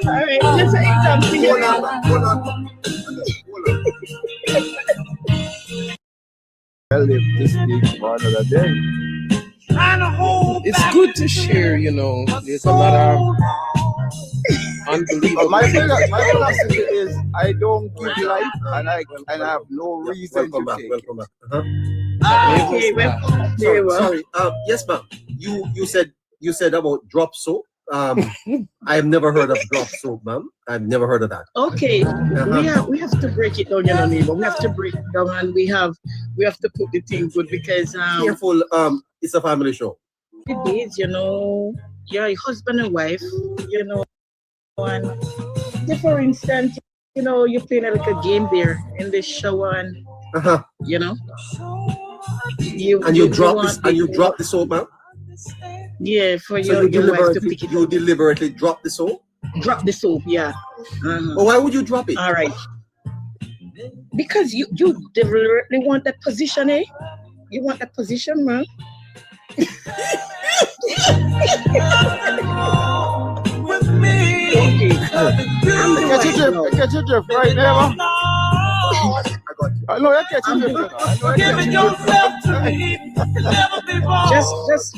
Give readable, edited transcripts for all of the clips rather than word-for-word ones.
Alright, let's say something. Hold on. I'll live this thing for another day. It's good to share, you know. There's a lot of unbelievable. My philosophy is I don't give life and I have no reason to take. Welcome back. Okay, Sorry. Yes, ma'am. You said about drop soap. I have never heard of drop soap, ma'am. I've never heard of that. Okay, we have to break it down, you know, neighbor. We have to break it down, and we have to put the thing good because Careful. It's a family show. it is, you know, your husband and wife, you know, and for instance, you know, you're playing like a game there in the shower, and you know, you drop the soap, ma'am. Yeah, for so your wife to pick it up. You deliberately drop the soap? Drop the soap, yeah. Well, why would you drop it? All right. Because you deliberately want that position, eh? You want that position, man. With me. Okay. Catch your drift right there, I know I catch your drift.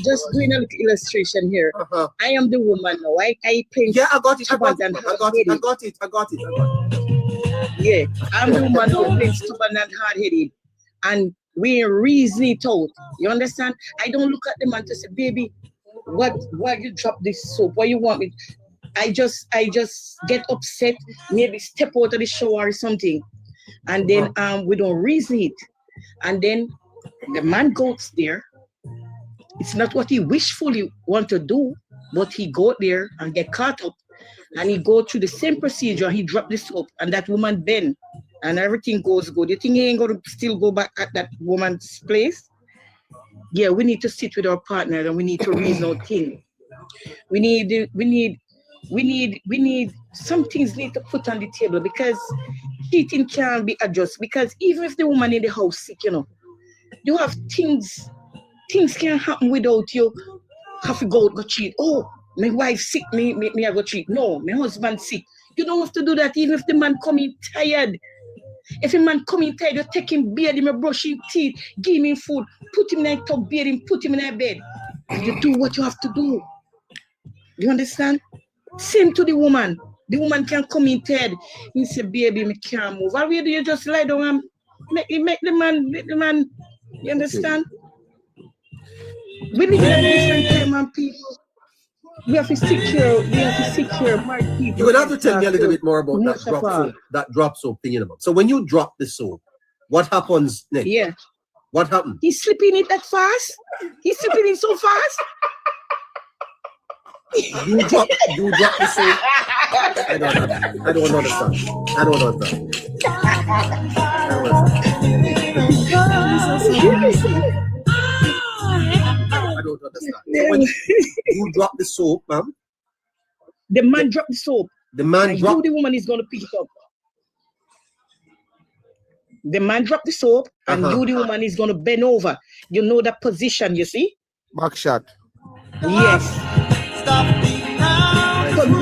Just doing a little illustration here. I am the woman now. I paint. Yeah, I got it. Yeah, I'm the woman who paints stubborn and hard-headed, and we reason it out. You understand? I don't look at the man to say, baby, why you drop this soap? Why you want me? I just get upset, maybe step out of the shower or something, and then we don't reason it, and then the man goes there. It's not what he wishfully want to do, but he go there and get caught up, and he go through the same procedure. He drop the soap, and that woman bend, and everything goes good. You think he ain't gonna still go back at that woman's place? Yeah, we need to sit with our partner and we need to reason out things. We need some things need to put on the table, because cheating can be adjusted. Because even if the woman in the house sick, you know, you have things can happen without you have to go cheat. Oh, my wife sick, me I go cheat. No, my husband sick. You don't have to do that even if the man come in tired. If a man come in tired, you take him, bathe him, brush his teeth, give him food, put him in a tub, bathe him, put him in a bed. You do what you have to do. You understand? Same to the woman. The woman can come in tired. He say, baby, me can't move. How do you just lie down and make the man, you understand? We live in a different time, man, people. We have to secure my people. You would have to tell me a little bit more about that drop soap thing, you know. So when you drop the soap, what happens next? Yeah. What happened? He's slipping it that fast? He's slipping it so fast? You drop the soap. I don't understand. So when you drop the soap, ma'am. The man dropped the soap. The man dropped. The woman is going to pick it up. The man dropped the soap, and you, the woman, is going to bend over. You know that position, you see? Back shot. Yes. Stop me now. So no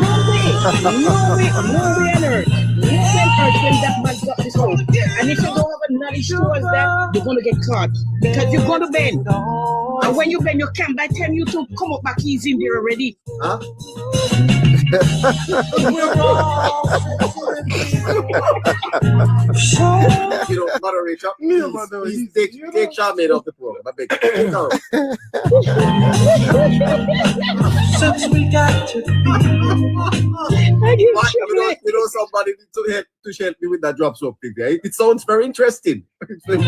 way on earth. When that man dropped the soap. And if you don't have a knowledge towards that, you're going to get caught. Because you're going to bend. And when you bend, you can't. By the time you two come up back, he's in there already. Huh? You know, moderate up. Please take Charmaine off the program. I beg you. Since we got to you know somebody to help me with that drop soap thing, right? It sounds very interesting. Remember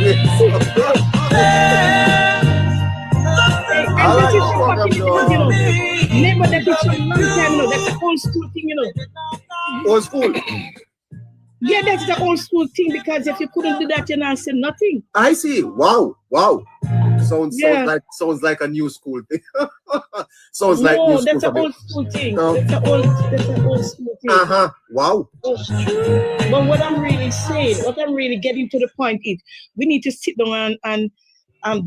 that it's a long time, you know. That's an old school thing, you know. Old school? Yeah, that's the old school thing, because if you couldn't do that, you're not saying nothing. I see. Wow. Sounds like a new school thing. Sounds like new school. No, that's an old school thing. No. That's an old school thing. Wow. But what I'm really saying, what I'm really getting to the point is, we need to sit down and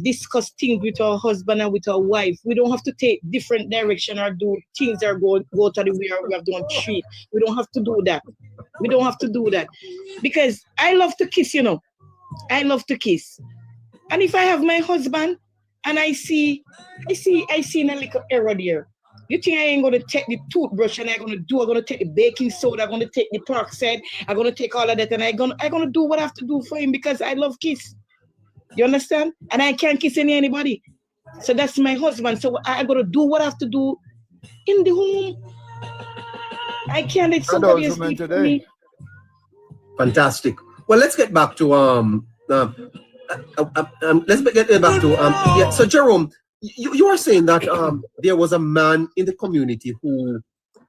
discuss things with our husband and with our wife. We don't have to take different direction or do things that go to the way we have done treat. We don't have to do that. We don't have to do that. Because I love to kiss, I love to kiss. And if I have my husband and I see a little error there, you think I ain't gonna take the toothbrush and I'm gonna take the baking soda, I'm gonna take the peroxide, I'm gonna take all of that, and I'm gonna do what I have to do for him because I love kiss. You understand? And I can't kiss anybody. So that's my husband. So I gotta do what I have to do in the home. I can't let somebody else do it for me. Fantastic. Well, let's get back to yeah. So Jerome, you are saying that there was a man in the community who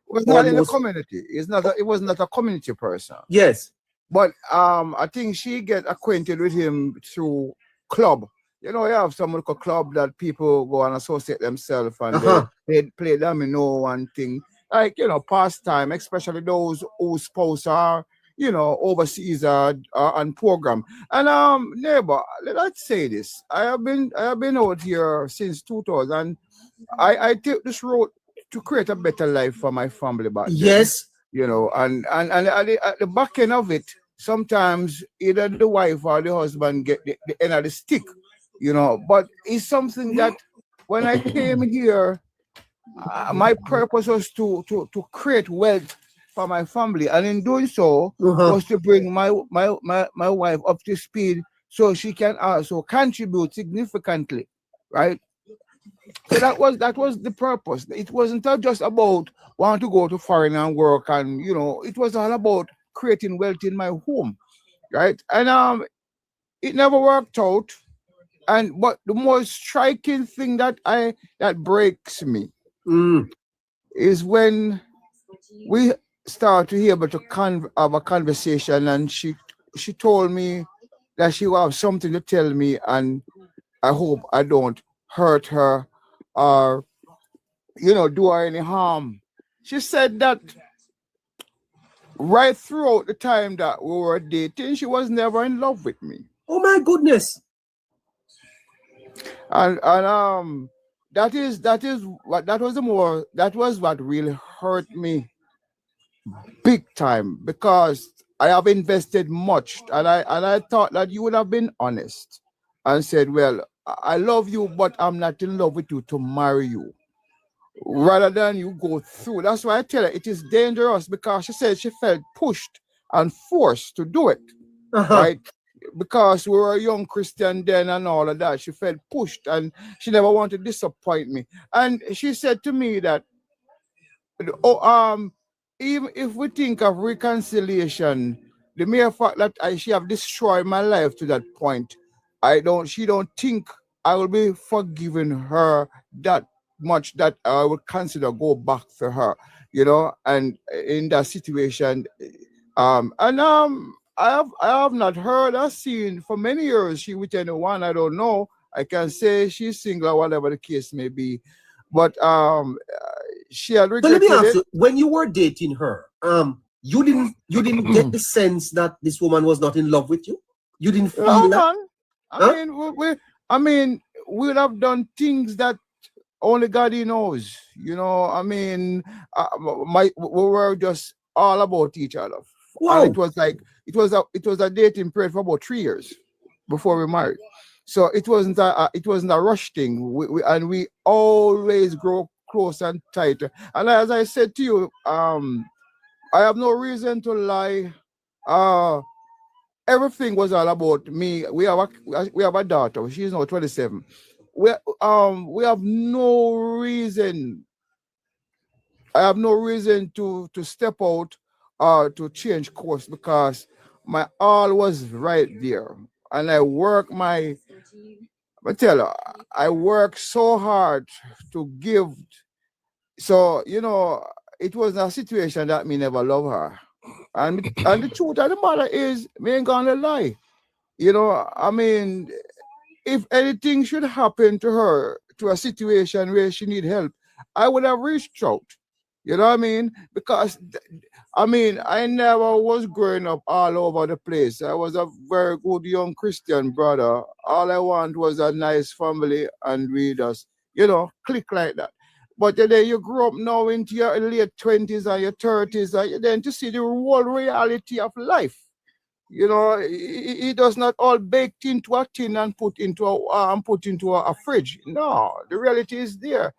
was not in the community. It was not a community person. Yes. But I think she get acquainted with him through club. You have some local club that people go and associate themselves and they play domino and thing. Like, pastime, especially those whose spouse are, overseas on program. And neighbor, let's say this. I have been out here since 2000. I take this road to create a better life for my family back then. Yes. And at the back end of it, sometimes either the wife or the husband get the end of the stick, but it's something that when I came here, my purpose was to create wealth for my family, and in doing so was to bring my wife up to speed so she can also contribute significantly, right? So that was the purpose. It wasn't just about wanting to go to foreign and work, and it was all about creating wealth in my home, right? And it never worked out. But the most striking thing that breaks me is when we start to be able to have a conversation, and she told me that she will have something to tell me, and I hope I don't hurt her or do her any harm. She said that right throughout the time that we were dating, she was never in love with me. Oh my goodness. And that was what really hurt me big time, because I have invested much, and I thought that you would have been honest and said, well, I love you, but I'm not in love with you to marry you, rather than you go through. That's why I tell her it is dangerous, because she said she felt pushed and forced to do it, right? Because we were a young Christian then and all of that. She felt pushed, and she never wanted to disappoint me. And she said to me that, even if we think of reconciliation, the mere fact that she have destroyed my life to that point, she don't think I will be forgiving her that much that I would consider go back for her, and in that situation, I have not heard or seen for many years she with anyone. I don't know. I can say she's single or whatever the case may be, but she had regretted it. Let me ask you, when you were dating her, you didn't get the sense that this woman was not in love with you? You didn't feel that? I mean, we would have done things that only God knows. We were just all about each other. Wow. And it was a dating period for about 3 years before we married. So it wasn't a rush thing. We always grow close and tight. And as I said to you, I have no reason to lie. Everything was all about me. We have a daughter. She's now 27. We have no reason. I have no reason to step out or to change course, because my all was right there. And I work I work so hard to give. So, it was a situation that me never love her. And the truth of the matter is, me ain't gonna lie. If anything should happen to her, to a situation where she need help, I would have reached out. You know what I mean? Because I mean, I never was growing up all over the place. I was a very good young Christian brother. All I want was a nice family and we just, you know, click like that. But then you grow up now into your late 20s and your 30s, and then to see the whole reality of life. You know, it does not all baked into a tin and put into a fridge. No, the reality is there.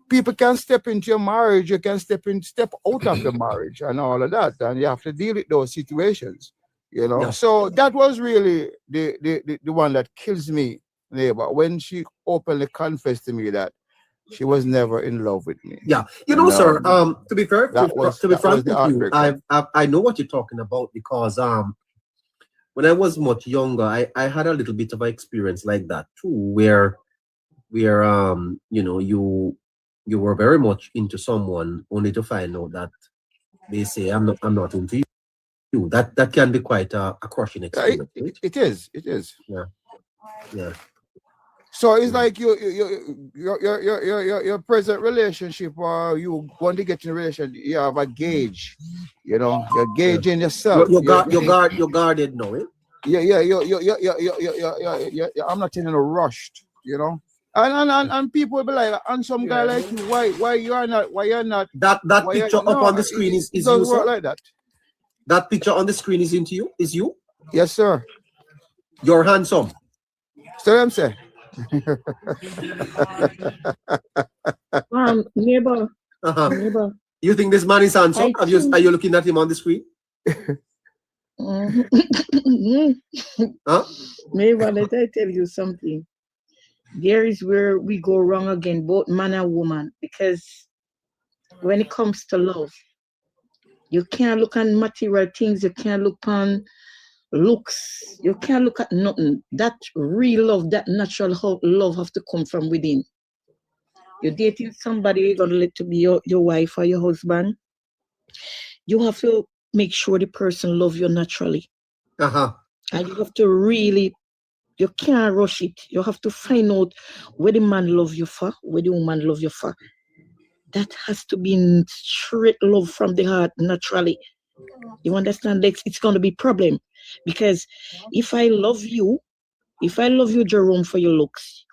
People can step into your marriage, you can step out of the marriage and all of that, and you have to deal with those situations, you know. Yeah. So that was really the one that kills me, neighbor, when she openly confessed to me that she was never in love with me. Yeah, you know, sir. To be fair, to be frank with you, I know what you're talking about because when I was much younger, I had a little bit of an experience like that too, where you know, you were very much into someone only to find out that they say I'm not into you. That can be quite a crushing experience. It is. Yeah. So it's like your present relationship, or you want to get in a relationship, you have a gauge, you know, you're gauging yourself. You're guarded now, eh? Yeah. I'm not in a rushed, you know. And people will be like, and some guy like you, why you're not that picture up on the screen is you, work sir? Like that. That picture on the screen is into you? Is you? Yes, sir. You're handsome. So I'm saying. Neighbor. Uh-huh. Neighbor. You think this man is handsome? Are you looking at him on the screen? Huh? Neighbor, let I tell you something. There is where we go wrong again, both man and woman, because when it comes to love, you can't look at material things, you can't look on looks, you can't look at nothing. That real love, that natural love have to come from within. You're dating somebody, you're gonna let to be your wife or your husband. You have to make sure the person love you naturally. Uh-huh. And you have to really, you can't rush it. You have to find out where the man love you for, where the woman love you for. That has to be straight love from the heart, naturally. You understand? It's going to be a problem. Because if I love you, Jerome, for your looks,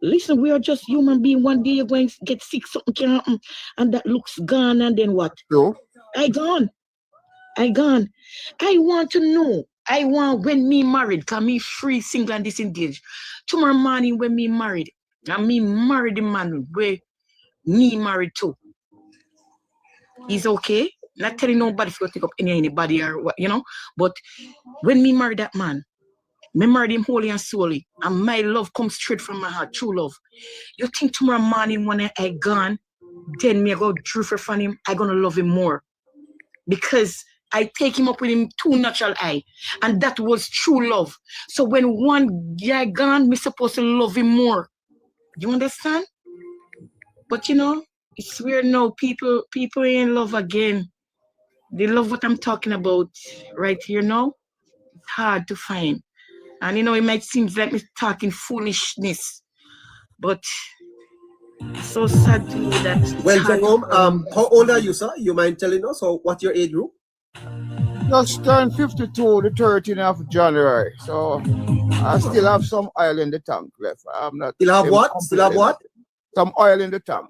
listen, we are just human beings. One day you're going to get sick, something can happen, and that looks gone, and then what? No. I gone. I want to know. I want when me married, because me free, single, and disengaged. Tomorrow morning when me married, and me married the man where me married too. He's okay. Not telling nobody if you take up anybody or what, you know. But when me married that man, me married him wholly and solely, and my love comes straight from my heart, true love. You think tomorrow morning when I gone, then me I go drew from him, I gonna love him more. Because I take him up with him too natural eye. And that was true love. So when one guy gone, me supposed to love him more. You understand? But you know, it's weird now. People ain't love again. They love what I'm talking about right here now. It's hard to find. And you know, it might seem like me talking foolishness. But it's so sad to me that it's well, hard. Jerome, how old are you, sir? You mind telling us? Or what's your age group? Just turned 52 the 13th of January. So I still have some oil in the tank left. I'm not. Still have what? Still have what? Some oil in the tank.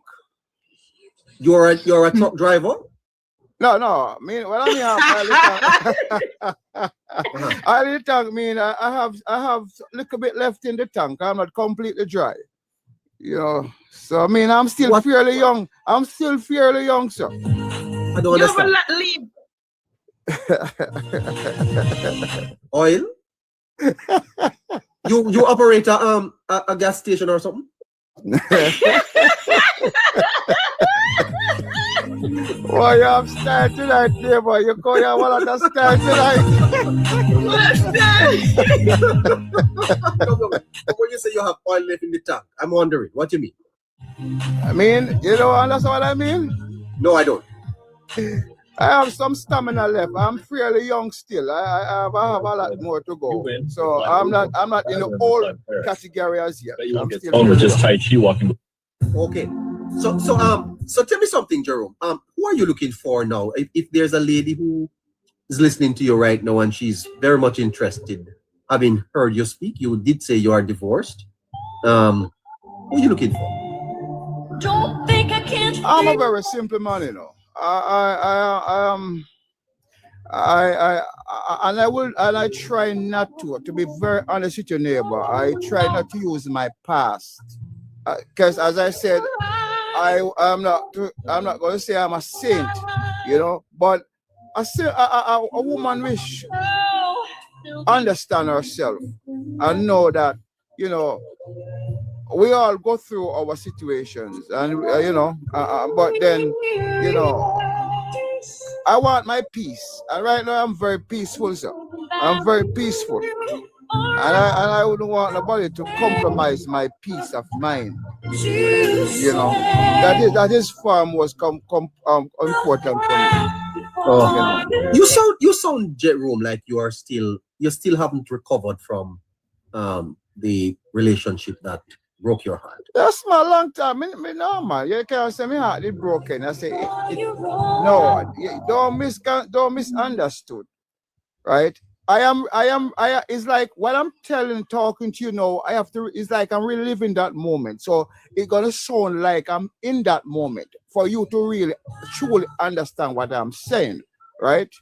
You're a truck driver? No. I mean, when I mean have oil in the tank, mean I have a little bit left in the tank. I'm not completely dry. You know. So I mean, I'm still fairly young. I'm still fairly young, sir. I don't understand. Leave. Oil? you operate a gas station or something? Why you have style tonight, neighbor? You call you one of the style tonight. When you say you have oil left in the tank, I'm wondering, what do you mean? I mean, you know, that's what I mean? No, I don't. I have some stamina left. I'm fairly young still. I have a lot more to go. So I'm not in the old category as yet. I'm still just Tai Chi walking. Okay. So So tell me something, Jerome. Who are you looking for now? If there's a lady who is listening to you right now and she's very much interested, having heard you speak, you did say you are divorced. Who are you looking for? Don't think I can't. I'm a very simple man, you know. And I try not to be very honest with your neighbor. I try not to use my past, because as I said, I'm not going to say I'm a saint, you know, but a woman wish understand herself and know that, you know, we all go through our situations, and you know, but then, you know, I want my peace, and right now I'm very peaceful, sir. I'm very peaceful, and I wouldn't want nobody to compromise my peace of mind. You know, that is far most important for me. Oh, you know. You sound, Jerome, like you still haven't recovered from the relationship that broke your heart. That's my long time. Me normal. You can't say my heart is broken. I say no. Don't misunderstood, right? It's like what I'm talking to you now. It's like I'm reliving that moment. So it's gonna sound like I'm in that moment for you to really truly understand what I'm saying, right?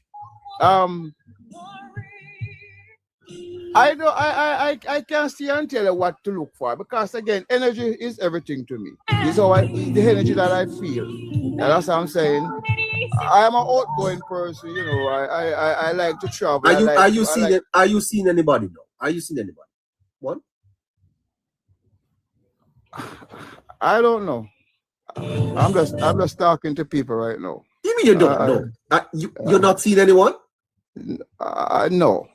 I can't see and tell you what to look for, because again, energy is everything to me. It's the energy that I feel. And that's what I'm saying. I am an outgoing person, you know. I like to travel. Are you seeing anybody now? Are you seeing anybody? What? I don't know. I'm just talking to people right now. You mean you don't know? You're not seeing anyone? No.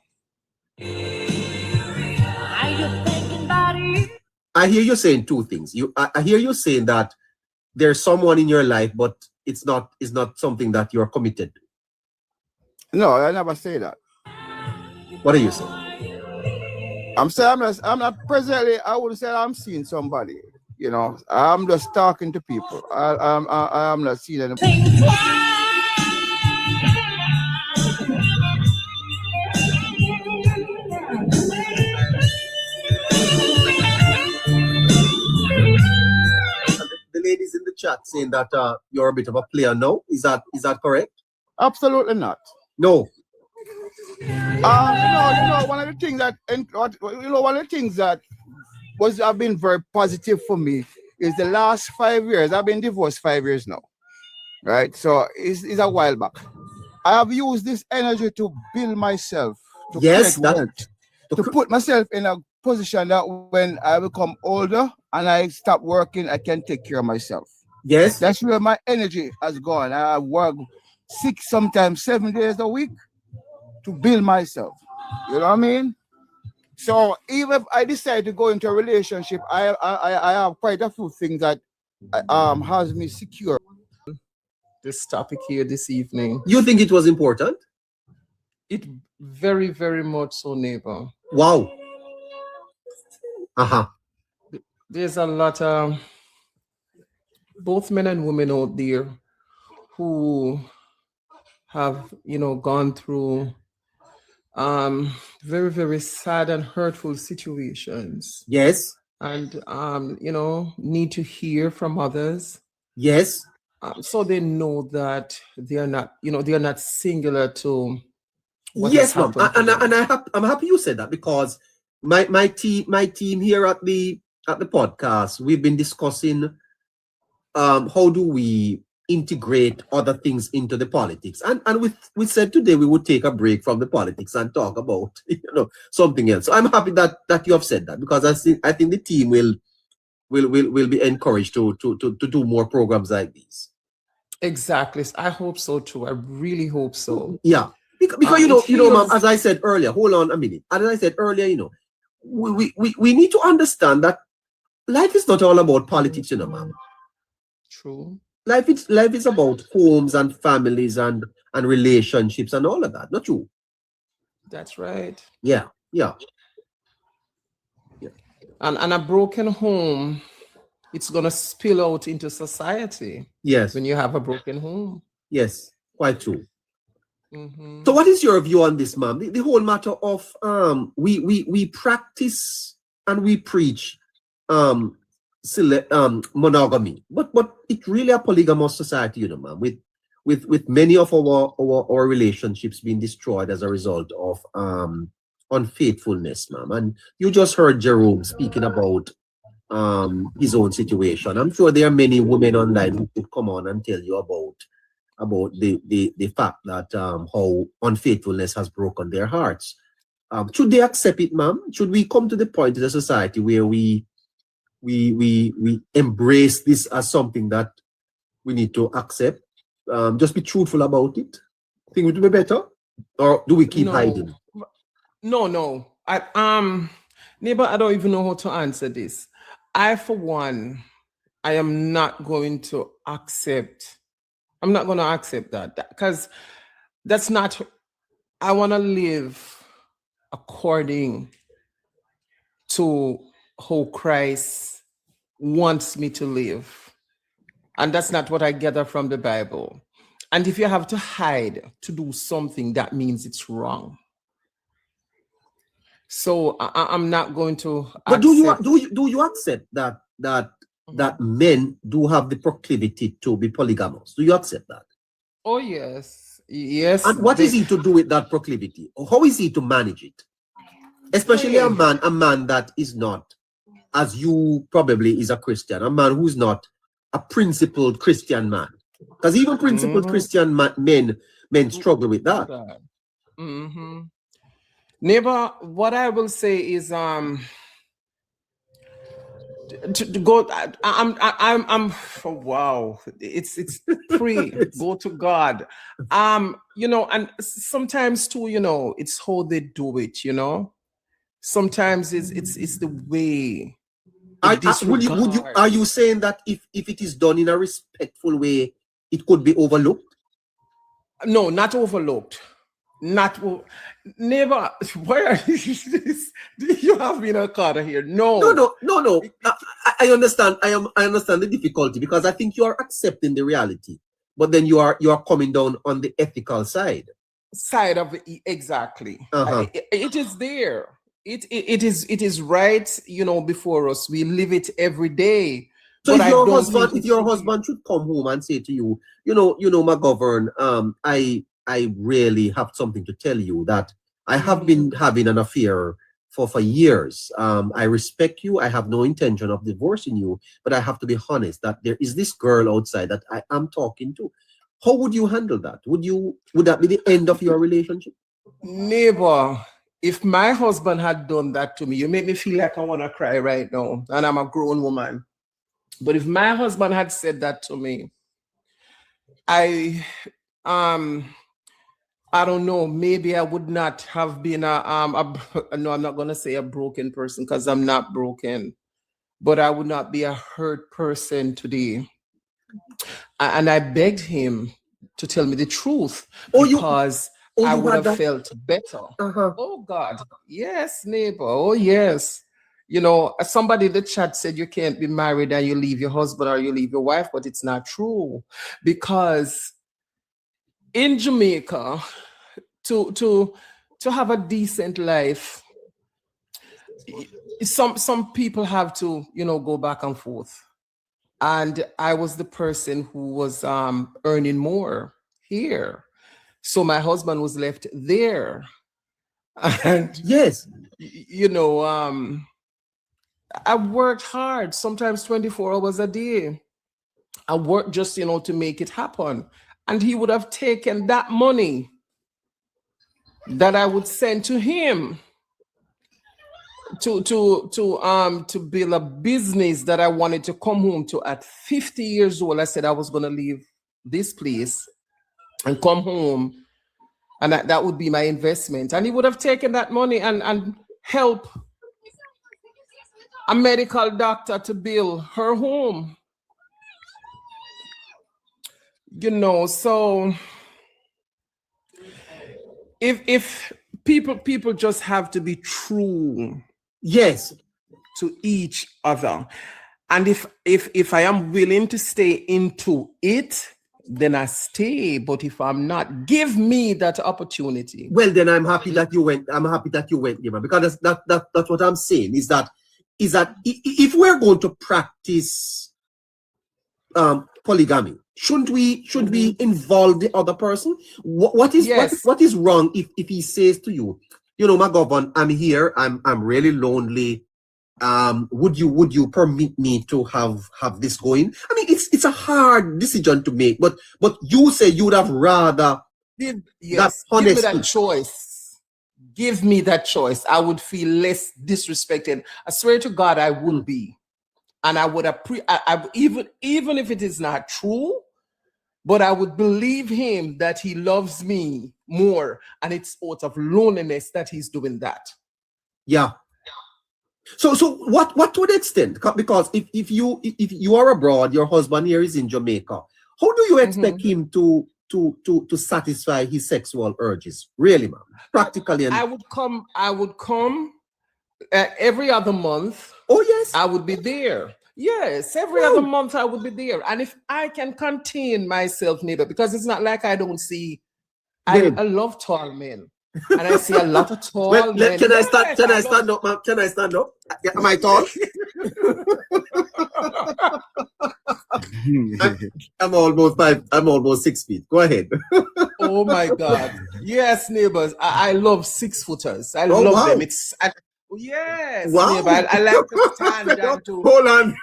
I hear you saying two things. I hear you saying that there's someone in your life, but it's not something that you're committed to. No, I never say that. What are you saying? I'm saying I'm not presently. I would say I'm seeing somebody. You know, I'm just talking to people. I'm not seeing anybody. The ladies in the chat saying that you're a bit of a player now. Is that correct? Absolutely not. No. One of the things that have been very positive for me is the last 5 years. I've been divorced 5 years now, right? So it's a while back. I have used this energy to build myself, to put myself in a position that when I become older and I stop working, I can take care of myself. Yes. That's where my energy has gone. I work 6, sometimes 7 days a week to build myself. You know what I mean? So even if I decide to go into a relationship, I have quite a few things that has me secure. This topic here this evening. You think it was important? It very, very much so, neighbor. Wow. There's a lot of both men and women out there who have, gone through very, very sad and hurtful situations. Yes. And need to hear from others. Yes. So they know that they are not singular to what yes, has ma'am. I'm happy you said that, because my team here at the podcast, we've been discussing how do we integrate other things into the politics, and we said today we would take a break from the politics and talk about something else. So I'm happy that you have said that, because I think the team will be encouraged to do more programs like these. Exactly. I hope so too. I really hope so. Yeah, because ma'am, as I said earlier, hold on a minute. As I said earlier, we need to understand that life is not all about politics, ma'am. True. Life is about homes and families and relationships and all of that. Not true? That's right. Yeah. And a broken home it's gonna spill out into society. Yes. When you have a broken home. Yes, quite true. Mm-hmm. So what is your view on this, ma'am? The whole matter of we practice and we preach monogamy, but it's really a polygamous society, you know, ma'am, with many of our relationships being destroyed as a result of unfaithfulness, ma'am. And you just heard Jerome speaking about his own situation. I'm sure there are many women online who could come on and tell you about the fact that how unfaithfulness has broken their hearts. Should they accept it, ma'am? Should we come to the point in the society where we embrace this as something that we need to accept? Just be truthful about it. Think it would be better, or do we keep hiding? No. Neighbor, I don't even know how to answer this. I, for one, I am not going to accept. I'm not going to accept that because that's not. I want to live according to how Christ wants me to live. And that's not what I gather from the Bible. And if you have to hide to do something, that means it's wrong. So I'm not going to. But do you accept that men do have the proclivity to be polygamous? Do you accept that? Oh yes, yes. And what is he to do with that proclivity? Or how is he to manage it? Especially a man that is not, as you probably is a Christian, a man who's not a principled Christian man. Because even principled Christian men struggle with that. Mm-hmm. Neighbor, what I will say is to go. I'm wow. It's free. Go to God. You know, and sometimes too, you know, it's how they do it. You know, sometimes it's the way. Are you saying that if it is done in a respectful way, it could be overlooked? No, not overlooked. Never. Why are you have been a Carter here? No. I understand. I understand the difficulty because I think you are accepting the reality, but then you are coming down on the ethical side of it, exactly. It is there. It is right. You know, before us, we live it every day. So if your husband should come home and say to you, you know, McGovern, I really have something to tell you that I have been having an affair for years. I respect you. I have no intention of divorcing you, but I have to be honest that there is this girl outside that I am talking to. How would you handle that? Would that be the end of your relationship? Neighbor, if my husband had done that to me, you make me feel like I want to cry right now, and I'm a grown woman. But if my husband had said that to me, I don't know, maybe I would not have been no, I'm not going to say a broken person because I'm not broken, but I would not be a hurt person today. And I begged him to tell me the truth because I would have felt better. Oh God, yes, neighbor. Oh yes. You know, somebody in the chat said you can't be married and you leave your husband or you leave your wife, but it's not true because in Jamaica, to have a decent life, some people have to, you know, go back and forth. And I was the person who was earning more here. So my husband was left there. And yes, you know, I worked hard, sometimes 24 hours a day. I worked just, you know, to make it happen. And he would have taken that money that I would send to him to build a business that I wanted to come home to. At 50 years old, I said I was going to leave this place and come home, and that would be my investment. And he would have taken that money and help a medical doctor to build her home. You know, so if people just have to be true, yes, to each other. And if I am willing to stay into it, then I stay. But if I'm not, give me that opportunity. Well, then I'm happy that you went. I'm happy that you went, Neighbour, because that's what I'm saying. Is that if we're going to practice polygamy, shouldn't we involve the other person? What is wrong if he says to you, my governor, I'm here, I'm really lonely. Would you permit me to have this going? I mean, it's a hard decision to make, but you say you would have rather give me that choice. Give me that choice. I would feel less disrespected. I swear to God, I would be, and I would even if it is not true, but I would believe him that he loves me more, and it's out of loneliness that he's doing that. Yeah. So what to the extent? Because if you are abroad, your husband here is in Jamaica, how do you expect him to satisfy his sexual urges? Really, ma'am? Practically. I would come every other month. Oh yes. I would be there. Yes, every other month I would be there. And if I can contain myself, neighbor, because it's not like I don't see, I love tall men. And I see a lot of tall men. Can I stand up, ma'am? Can I stand up? Am I tall? I'm almost 6 feet. Go ahead. Oh my God. Yes, neighbors. I love 6-footers. I love them. Yes. Wow. Neighbor, I like to stand and to hold on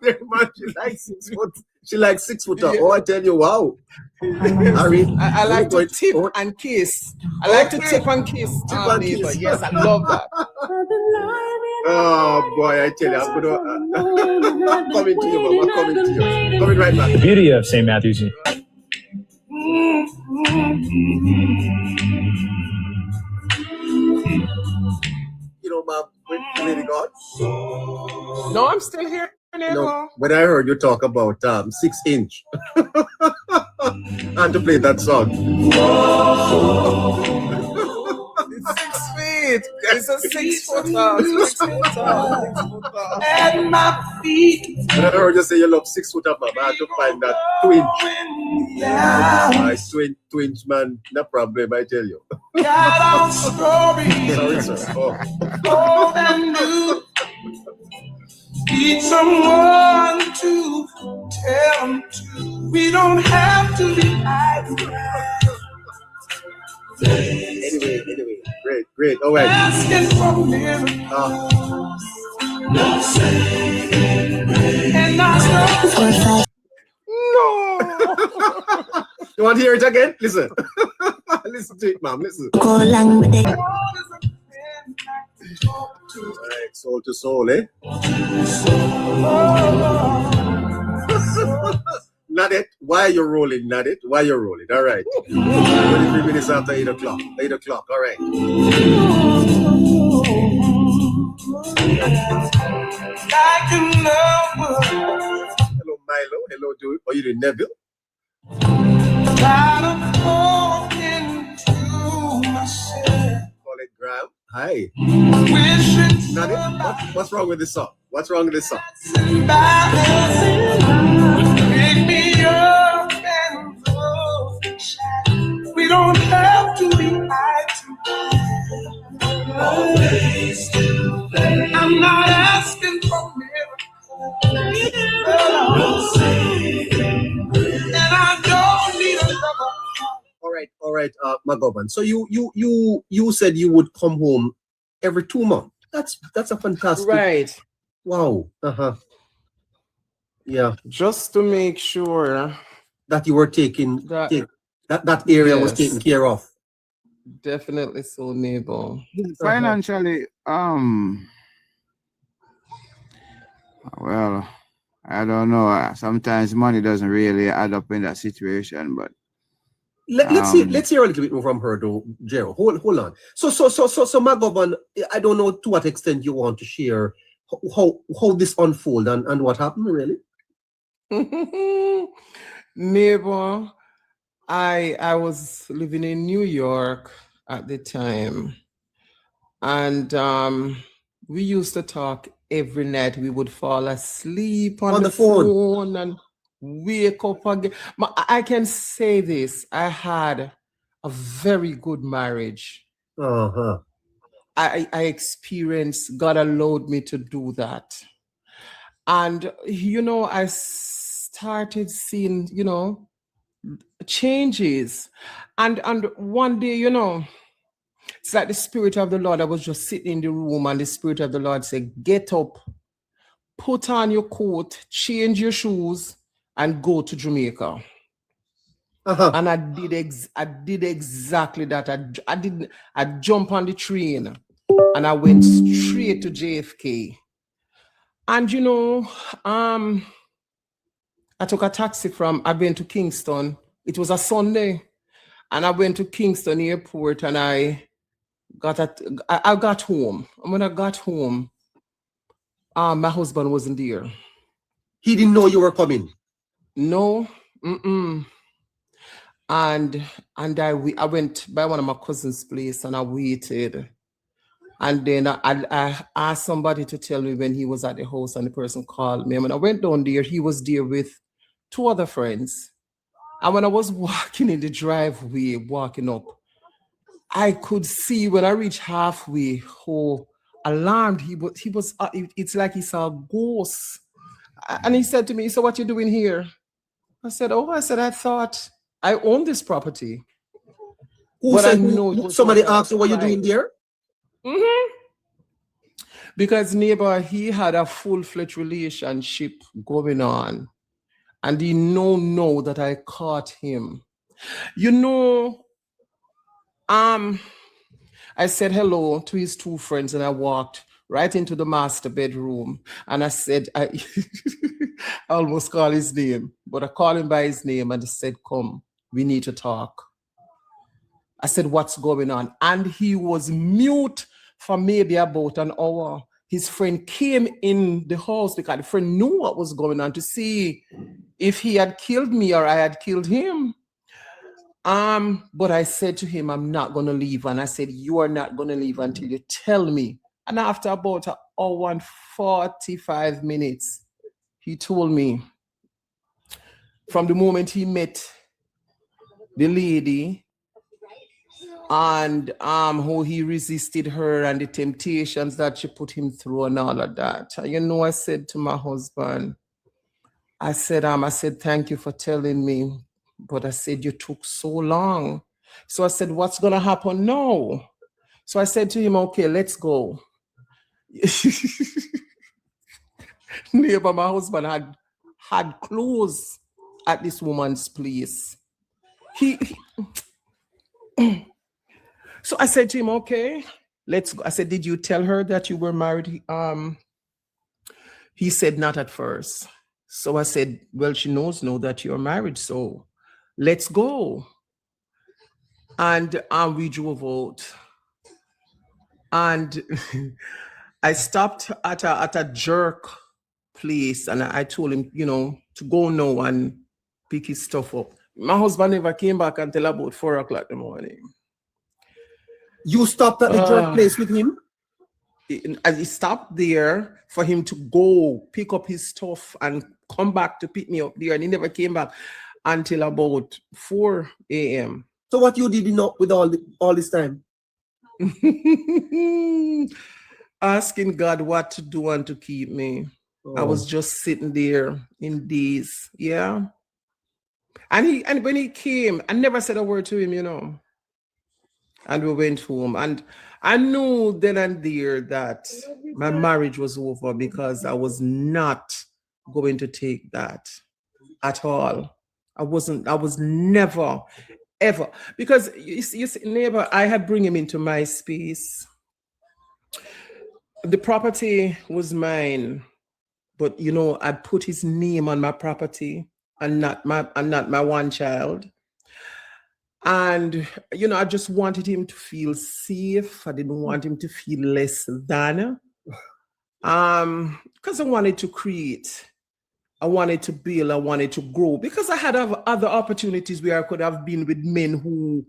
there, man. She likes 6 foot. She likes 6 footer. Yeah. Oh, I tell you, wow. I like to tip and kiss. I like to tip and kiss. Neighbor. Yes, I love that. Oh boy, I tell you, I'm coming to you, mama. I'm coming to you. Coming right back. The beauty of St. Matthew's. Ma'am, Lady God. No, I'm still here. When I heard you talk about 6 inch and to play that song. It's 6 feet. It's a 6 footer. At my feet. When I heard you say you love 6 footer, ma'am, I had to find that 2 inch. 2 inch, man, no problem, I tell you. Sorry, sir. Oh, and you need someone to tell them to. We don't have to be idle. Anyway, great. All right. Asking for miracles. And I No. You want to hear it again? Listen. Listen to it, ma'am. Listen. All right, soul to soul, eh? Nadet, why are you rolling, Nadet? Why are you rolling? All right. 23 minutes after 8 o'clock. 8 o'clock, all right. Hello, Milo. Hello, dude. Are you doing, Neville? Call it Graham. Hi. Nadet, what's wrong with this song? What's wrong with this song? Pick me up and go. We don't have to be always to play. I'm not asking for miracles. And I don't need a lover. All right, Magoban. So you said you would come home every 2 months. That's a fantastic. Right. Wow. Yeah. Just to make sure that you were taking that area was taken care of. Definitely so, neighbor. Financially, well, I don't know. Sometimes money doesn't really add up in that situation, but let's hear a little bit more from her, though, Gerald. Hold on. So, Magoban, I don't know to what extent you want to share how this unfolded and what happened, really. Neighbor, I was living in New York at the time, and we used to talk every night we would fall asleep on the phone and wake up again. I can say this, I had a very good marriage. Uh-huh. I experienced, God allowed me to do that. And, you know, I started seeing, you know, changes. And one day, you know, it's like the Spirit of the Lord. I was just sitting in the room and the Spirit of the Lord said, get up, put on your coat, change your shoes, and go to Jamaica. Uh-huh. And I did exactly that. I jumped on the train and I went straight to JFK. And you know, I took a taxi I went to Kingston. It was a Sunday. And I went to Kingston Airport and I got home. And when I got home, my husband wasn't there. He didn't know you were coming? No. And I went by one of my cousin's place and I waited. And then I asked somebody to tell me when he was at the house, and the person called me. And when I went down there, he was there with 2 other friends. And when I was walking in the driveway, walking up, I could see when I reached halfway how alarmed he was. It's like he saw a ghost. And he said to me, so what you doing here? I said, I thought I own this property. Somebody asked you what you're doing there? Mm-hmm. Because neighbor, he had a full-fledged relationship going on. And he know that I caught him. You know, I said hello to his 2 friends and I walked right into the master bedroom. And I said, I almost called his name, but I called him by his name and he said, come, we need to talk. I said, what's going on? And he was mute for maybe about an hour. His friend came in the house because the friend knew what was going on to see if he had killed me or I had killed him. But I said to him, I'm not going to leave. And I said, you are not going to leave until you tell me. And after about an hour and 45 minutes, he told me from the moment he met the lady and how he resisted her and the temptations that she put him through and all of that. You know, I said to my husband, I said, thank you for telling me. But I said, you took so long. So I said, what's going to happen now? So I said to him, okay, let's go. Neighbor, my husband had clothes at this woman's place. So I said to him, okay, let's go. I said, did you tell her that you were married? He said, not at first. So I said, well, she knows now that you're married, so let's go. And we drove out. And I stopped at a jerk place and I told him, you know, to go now and pick his stuff up. My husband never came back until about 4 o'clock in the morning. You stopped at the jerk place with him? He stopped there for him to go pick up his stuff and come back to pick me up there. And he never came back until about 4 a.m. So what you did with all this time? Asking God what to do and to keep me. I was just sitting there in daze. Yeah. And when he came, I never said a word to him, you know. And we went home. And I knew then and there that my marriage was over because I was not going to take that at all. I was never, ever. Because you see, neighbor, I had bring him into my space. The property was mine, but you know, I put his name on my property and not my one child. And you know, I just wanted him to feel safe. I didn't want him to feel less than. Because I wanted to create. I wanted to build, I wanted to grow, because I had other opportunities where I could have been with men who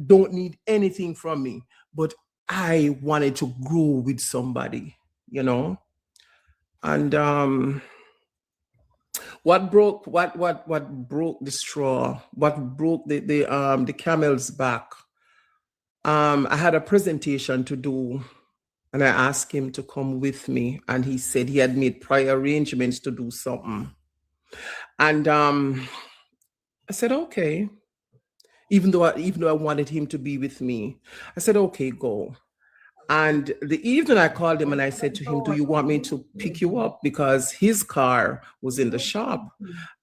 don't need anything from me, but I wanted to grow with somebody, you know. And what broke the straw, what broke the camel's back, I had a presentation to do, and I asked him to come with me, and he said he had made prior arrangements to do something. And I said, okay. Even though I wanted him to be with me, I said, okay, go. And the evening I called him and I said to him, do you want me to pick you up? Because his car was in the shop.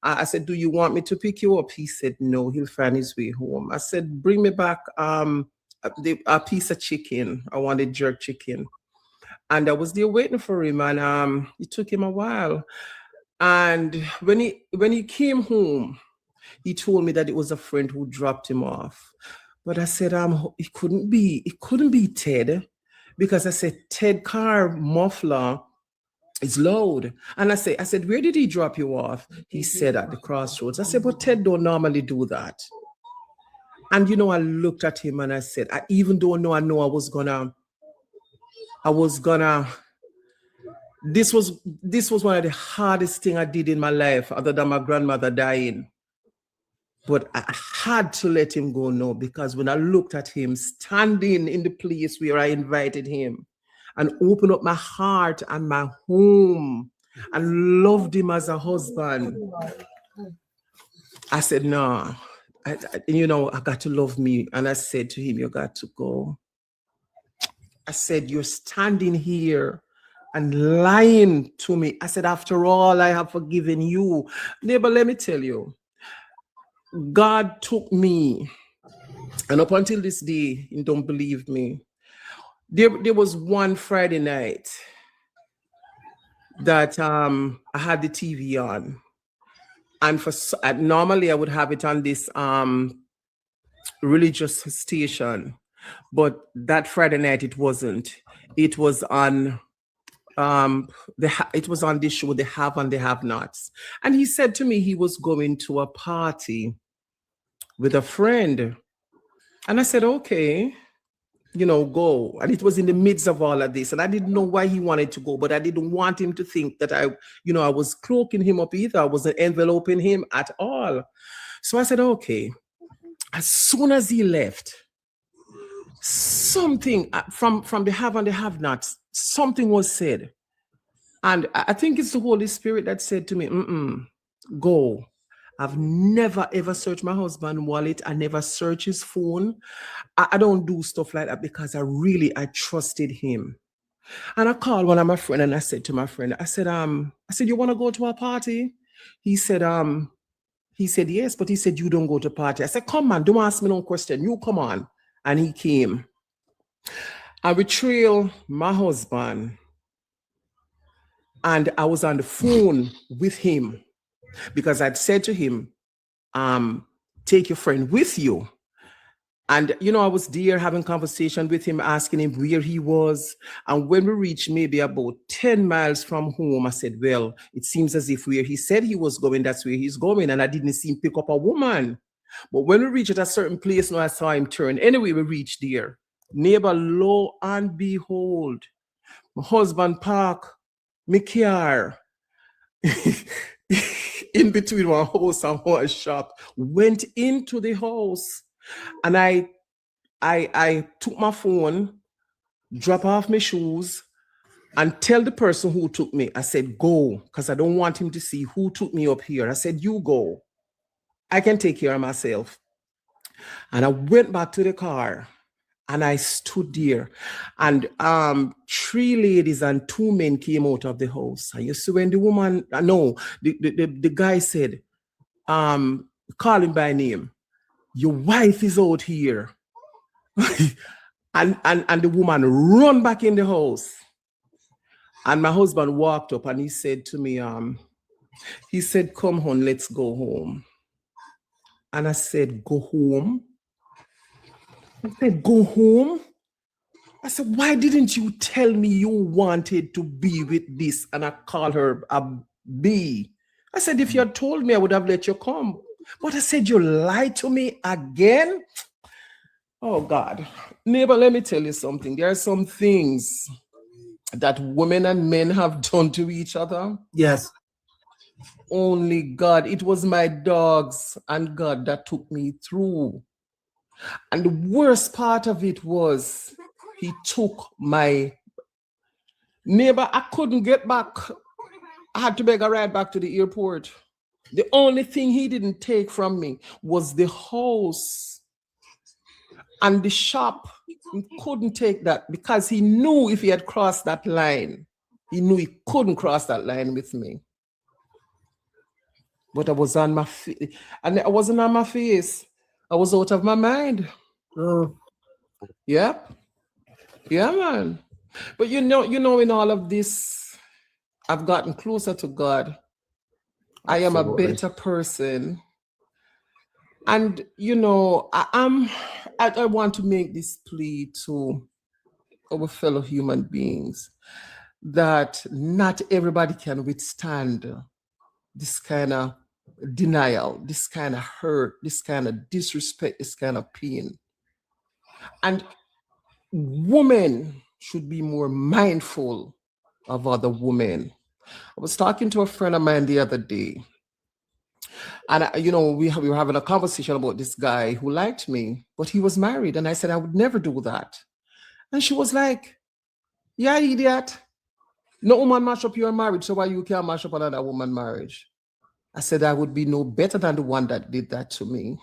I said, do you want me to pick you up? He said, no, he'll find his way home. I said, bring me back a piece of chicken. I wanted jerk chicken. And I was there waiting for him, and it took him a while. And when he came home, he told me that it was a friend who dropped him off. But I said, it couldn't be Ted, because I said, Ted car muffler is loud. And I said, where did he drop you off? He said, at the crossroads. I said, but Ted don't normally do that. And I looked at him and I said, even though I know I was gonna, this was one of the hardest things I did in my life, other than my grandmother dying. But I had to let him go now, because when I looked at him standing in the place where I invited him and opened up my heart and my home and loved him as a husband, I said, no, I got to love me. And I said to him, you got to go. I said, you're standing here and lying to me. I said, after all, I have forgiven you. Neighbor, let me tell you, God took me, and up until this day, you don't believe me, there was one Friday night that I had the TV on, and normally I would have it on this religious station, but that Friday night it wasn't. It was on it was on this show, The Have and the Have Nots. And he said to me he was going to a party with a friend. And I said, okay, go. And it was in the midst of all of this. And I didn't know why he wanted to go, but I didn't want him to think that I was cloaking him up either. I wasn't enveloping him at all. So I said, okay. As soon as he left, something from the have and the have nots, something was said. And I think it's the Holy Spirit that said to me, go. I've never, ever searched my husband's wallet. I never search his phone. I don't do stuff like that, because I trusted him. And I called one of my friends and I said to my friend, I said, you want to go to a party? He said, yes, but he said, you don't go to party. I said, come on, don't ask me no question. You come on. And he came. I betrayed my husband. And I was on the phone with him, because I'd said to him, take your friend with you. And, I was there having conversation with him, asking him where he was. And when we reached maybe about 10 miles from home, I said, well, it seems as if where he said he was going, that's where he's going. And I didn't see him pick up a woman. But when we reached at a certain place, I saw him turn. Anyway, we reached there. Neighbor, lo and behold, my husband parked my car in between one house and one shop, went into the house, and I took my phone, drop off my shoes, and tell the person who took me, I said, go, because I don't want him to see who took me up here. I said, you go. I can take care of myself. And I went back to the car. And I stood there, and 3 ladies and 2 men came out of the house. And you see when the woman, the guy said, call him by name, your wife is out here. and the woman run back in the house. And my husband walked up and he said to me, he said, come home, let's go home. And I said, go home? I said, go home? I said, why didn't you tell me you wanted to be with this? And I called her a B. I said, if you had told me, I would have let you come. But I said, you lied to me again? Oh, God. Neighbor, let me tell you something. There are some things that women and men have done to each other? Yes. Only God. It was my dogs and God that took me through. And the worst part of it was he took my neighbor. I couldn't get back. I had to beg a ride back to the airport. The only thing he didn't take from me was the house and the shop. He couldn't take that because he knew if he had crossed that line, he knew he couldn't cross that line with me. But I was on my face, and I wasn't on my face. I was out of my mind. Oh. Yep. Yeah, man. But you know, in all of this, I've gotten closer to God. I am a better person. And you know, I want to make this plea to our fellow human beings that not everybody can withstand this kind of denial, this kind of hurt, this kind of disrespect, this kind of pain. And women should be more mindful of other women. I was talking to a friend of mine the other day, and you know, we were having a conversation about this guy who liked me, but he was married. And I said, I would never do that. And she was like, yeah, idiot. No woman mash up your marriage, so why you can't mash up another woman's marriage? I said, I would be no better than the one that did that to me.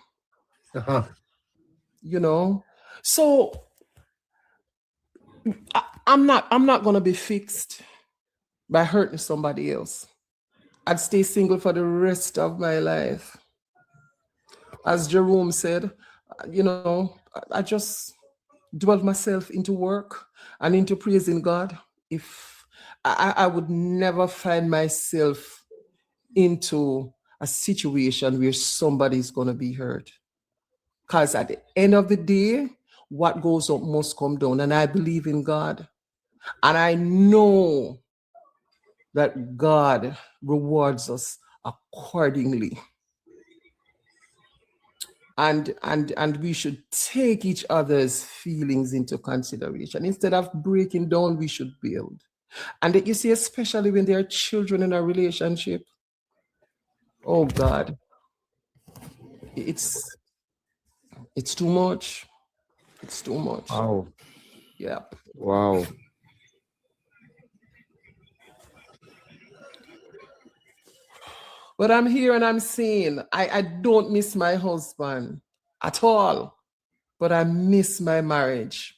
You know? So I'm not going to be fixed by hurting somebody else. I'd stay single for the rest of my life. As Jerome said, you know, I just dwell myself into work and into praising God. If I would never find myself into a situation where somebody's going to be hurt. Because at the end of the day, what goes up must come down. And I believe in God. And I know that God rewards us accordingly. And we should take each other's feelings into consideration. Instead of breaking down, we should build. And you see, especially when there are children in a relationship, oh God, it's too much. It's too much. Wow. Yeah. Wow. But I'm here and I'm saying I don't miss my husband at all, but I miss my marriage.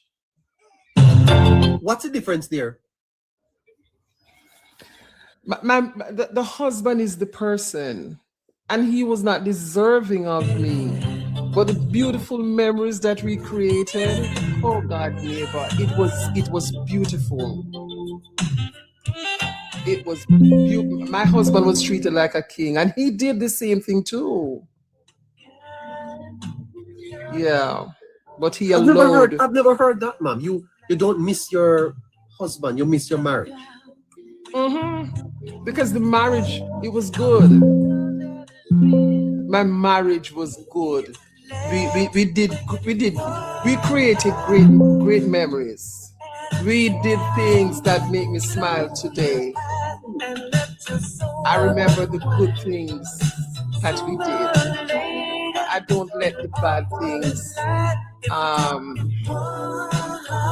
What's the difference there? The husband is the person, and he was not deserving of me. But the beautiful memories that we created, oh God, neighbor, it was beautiful. It was beautiful. My husband was treated like a king, and he did the same thing too. Yeah, but he allowed. I've never heard that, ma'am. You don't miss your husband, you miss your marriage. Because the marriage, it was good. My marriage was good. We created great memories. We did things that make me smile today. I remember the good things that we did. I don't let the bad things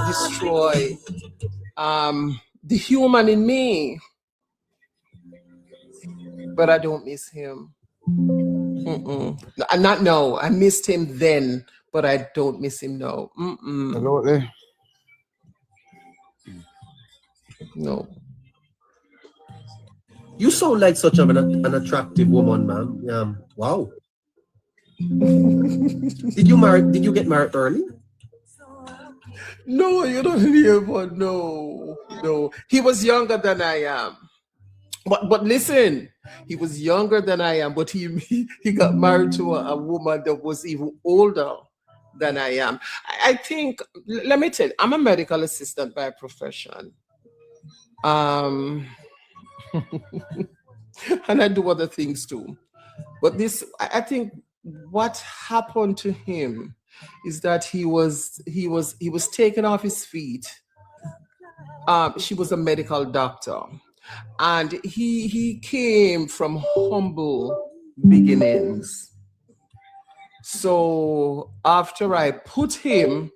destroy the human in me. But I don't miss him. Not no. I missed him then, but I don't miss him now. Absolutely. No. You sound like such an attractive woman, ma'am. Wow. Did you get married early? No, you don't hear, but no. He was younger than I am. But listen, he was younger than I am, but he got married to a woman that was even older than I am. I think, let me tell you, I'm a medical assistant by profession. And I do other things too. But this, I think what happened to him is that he was taken off his feet She was a medical doctor, and he came from humble beginnings. So after I put him,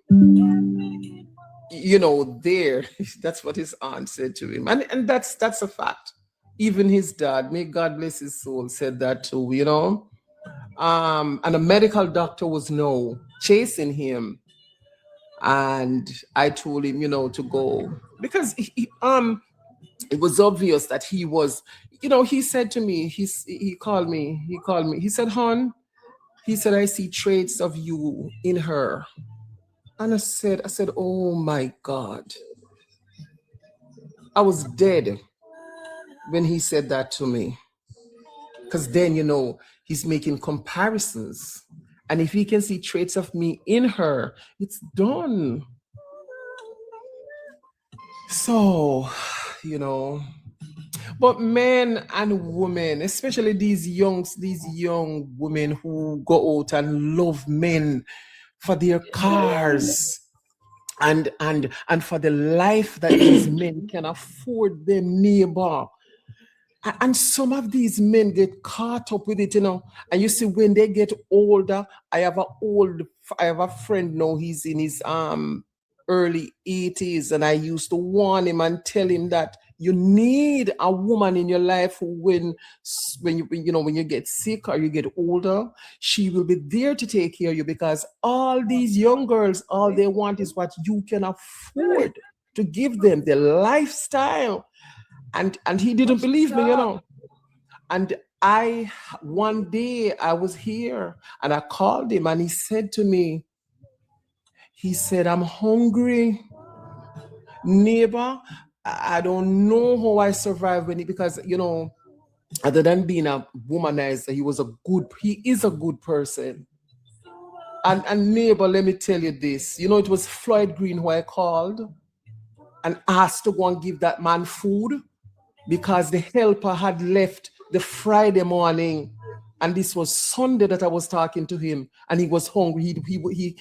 there, that's what his aunt said to him, and that's a fact. Even his dad, may God bless his soul, said that too. And a medical doctor was chasing him. And I told him, to go, because it was obvious that he was, he said to me, he called me, he said, hon, he said, I see traits of you in her. And I said, oh my God. I was dead when he said that to me. Because then, he's making comparisons. And if he can see traits of me in her, it's done. So, but men and women, especially these young women who go out and love men for their cars and for the life that these men can afford them, neighbor. And some of these men get caught up with it, and you see when they get older, I have a friend now, he's in his early 80s, and I used to warn him and tell him that you need a woman in your life when you get sick or you get older. She will be there to take care of you, because all these young girls, all they want is what you can afford to give them, the lifestyle. And he didn't believe me, And one day I was here and I called him, and he said to me, I'm hungry, neighbor. I don't know how I survived because, other than being a womanizer, he is a good person. And neighbor, let me tell you this, it was Floyd Green who I called and asked to go and give that man food, because the helper had left the Friday morning, and this was Sunday that I was talking to him, and he was hungry. He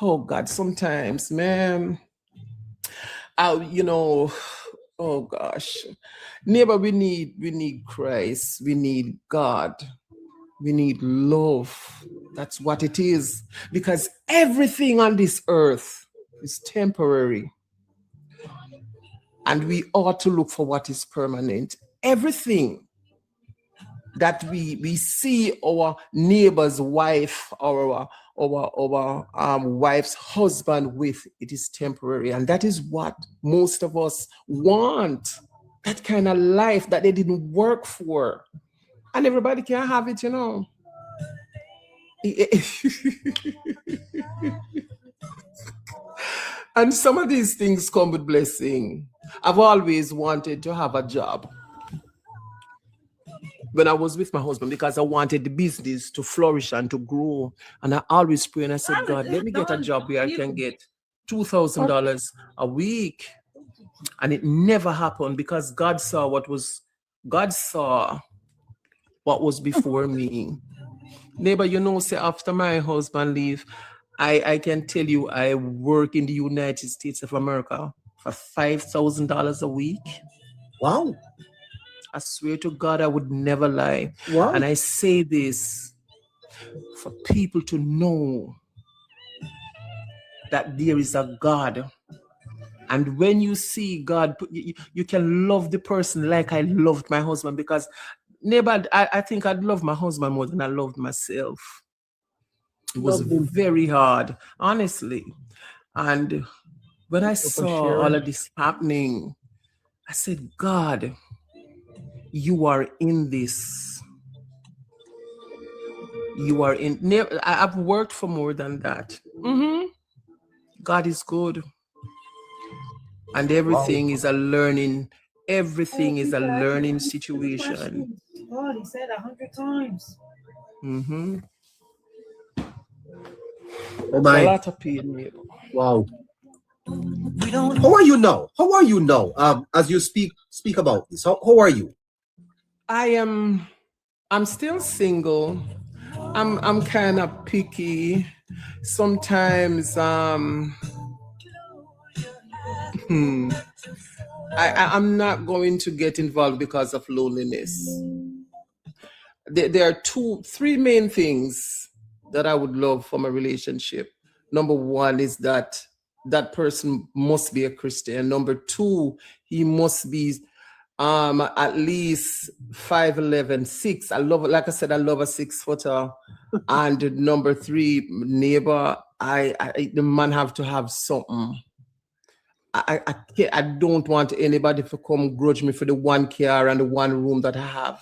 oh God, sometimes, man, oh gosh, neighbor, we need Christ, we need God, we need love. That's what it is, because everything on this earth is temporary. And we ought to look for what is permanent. Everything that we see our neighbor's wife or our wife's husband with, it is temporary. And that is what most of us want. That kind of life that they didn't work for. And everybody can have it, And some of these things come with blessing. I've always wanted to have a job when I was with my husband, because I wanted the business to flourish and to grow. And I always pray and I said, God, let me get a job where I can get $2,000 a week. And it never happened, because God saw what was before me. Neighbor, say after my husband leave, I can tell you I work in the United States of America for $5,000 a week. Wow. I swear to God, I would never lie. Wow. And I say this for people to know that there is a God. And when you see God, you can love the person like I loved my husband, because neighbor, I think I'd love my husband more than I loved myself. It was very hard, honestly. And when I saw all of this happening, I said, God, you are in this. You are in. I've worked for more than that. God is good. And everything is a learning. Everything is a learning situation. God, he said 100 times. Oh my. A lot of pain. Wow. How are you now? As you speak about this, how are you? I'm still single. I'm kind of picky. Sometimes I'm not going to get involved because of loneliness. There are three main things that I would love from a relationship. Number one is that person must be a Christian. Number two, he must be at least 5'11", 6. I love, like I said, I love a 6-footer. And number three, neighbor, the man have to have something. I don't want anybody to come grudge me for the one car and the one room that I have.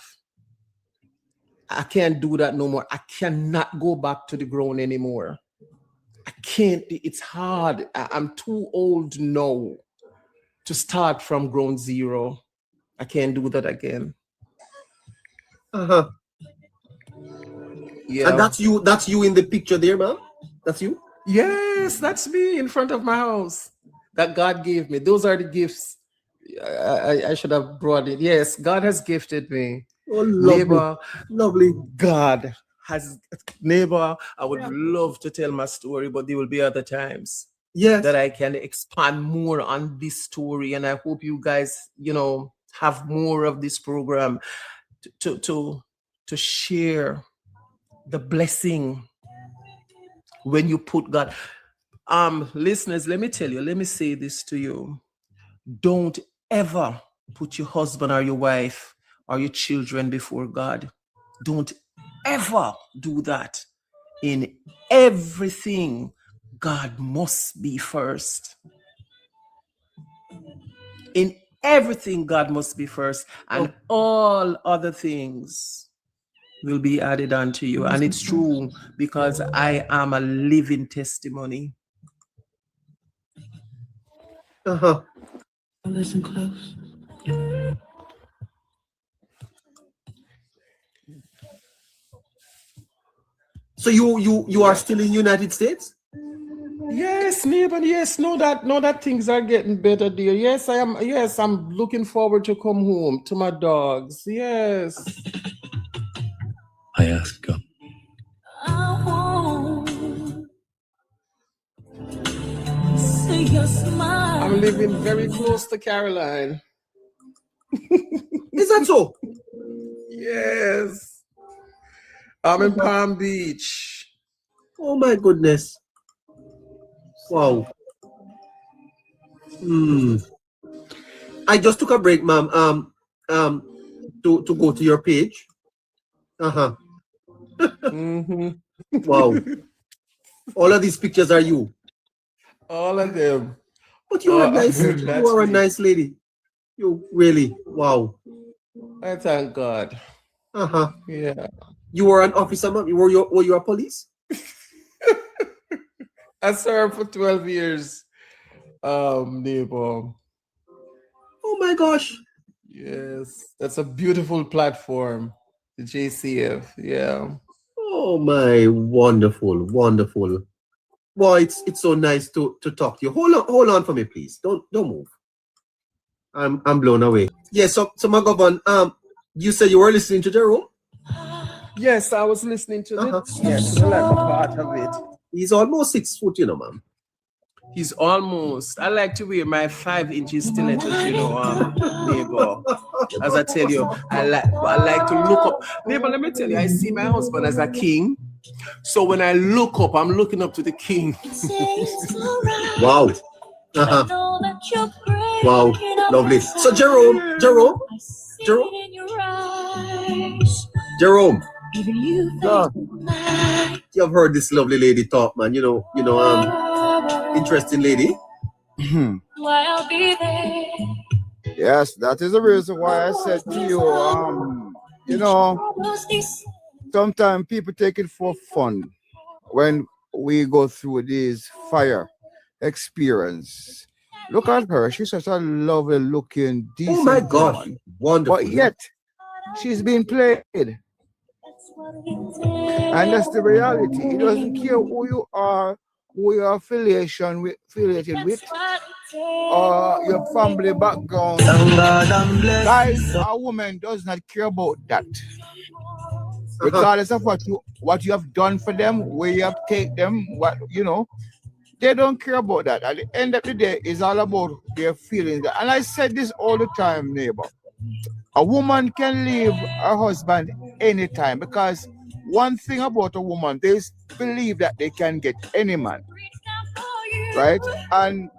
I can't do that no more. I cannot go back to the ground anymore. I can't. It's hard. I'm too old now to start from ground zero. I can't do that again. Uh-huh. Yeah. And that's you in the picture there, man? That's you? Yes, that's me in front of my house that God gave me. Those are the gifts I should have brought it. Yes, God has gifted me. Oh, lovely. Neighbor, lovely. God has, neighbor, I would love to tell my story, but there will be other times that I can expand more on this story. And I hope you guys, have more of this program to share the blessing when you put God. Listeners, let me say this to you. Don't ever put your husband or your wife or your children before God. Don't ever do that. In everything, God must be first. In everything, God must be first, and all other things will be added unto you. And it's true, because I am a living testimony. Listen close. So you are still in United States? Yes, neighbor. Yes, know that things are getting better, dear. Yes, I am. Yes, I'm looking forward to come home to my dogs. Yes. I ask God. I'm living very close to Caroline. Is that so? Yes. I'm in Palm Beach. Oh my goodness. Wow. I just took a break, ma'am. To go to your page. Wow. All of these pictures are you. All of them. But you are nice. You are a nice lady. You really. Wow. I thank God. Yeah. You were an officer, ma'am. Were you a police? I served for 12 years, neighbor. Oh my gosh. Yes, that's a beautiful platform, the JCF. Yeah. Oh my, wonderful, wonderful. Well, it's so nice to talk to you. Hold on for me, please. Don't move. I'm blown away. Yeah, so my governor, you said you were listening to Jerome? Yes, I was listening to the latter part of it. He's almost 6 foot, ma'am. He's almost. I like to wear my 5-inch stilettos, neighbor. As I tell you, I like to look up. Neighbor, let me tell you, I see my husband as a king. So when I look up, I'm looking up to the king. Wow. Wow, lovely. So Jerome. You've heard this lovely lady talk, man. Interesting lady. Yes, that is the reason why I said to you, sometimes people take it for fun when we go through this fire experience. Look at her. She's such a lovely looking, decent Oh my gosh. woman. Wonderful. But yet, she's being played. And that's the reality. It doesn't care who you are, who your affiliated with, or your family background. Guys, a woman does not care about that. Regardless of what you have done for them, where you have taken them, They don't care about that. At the end of the day, it's all about their feelings. And I said this all the time, neighbor. A woman can leave her husband anytime, because one thing about a woman, they believe that they can get any man, right? And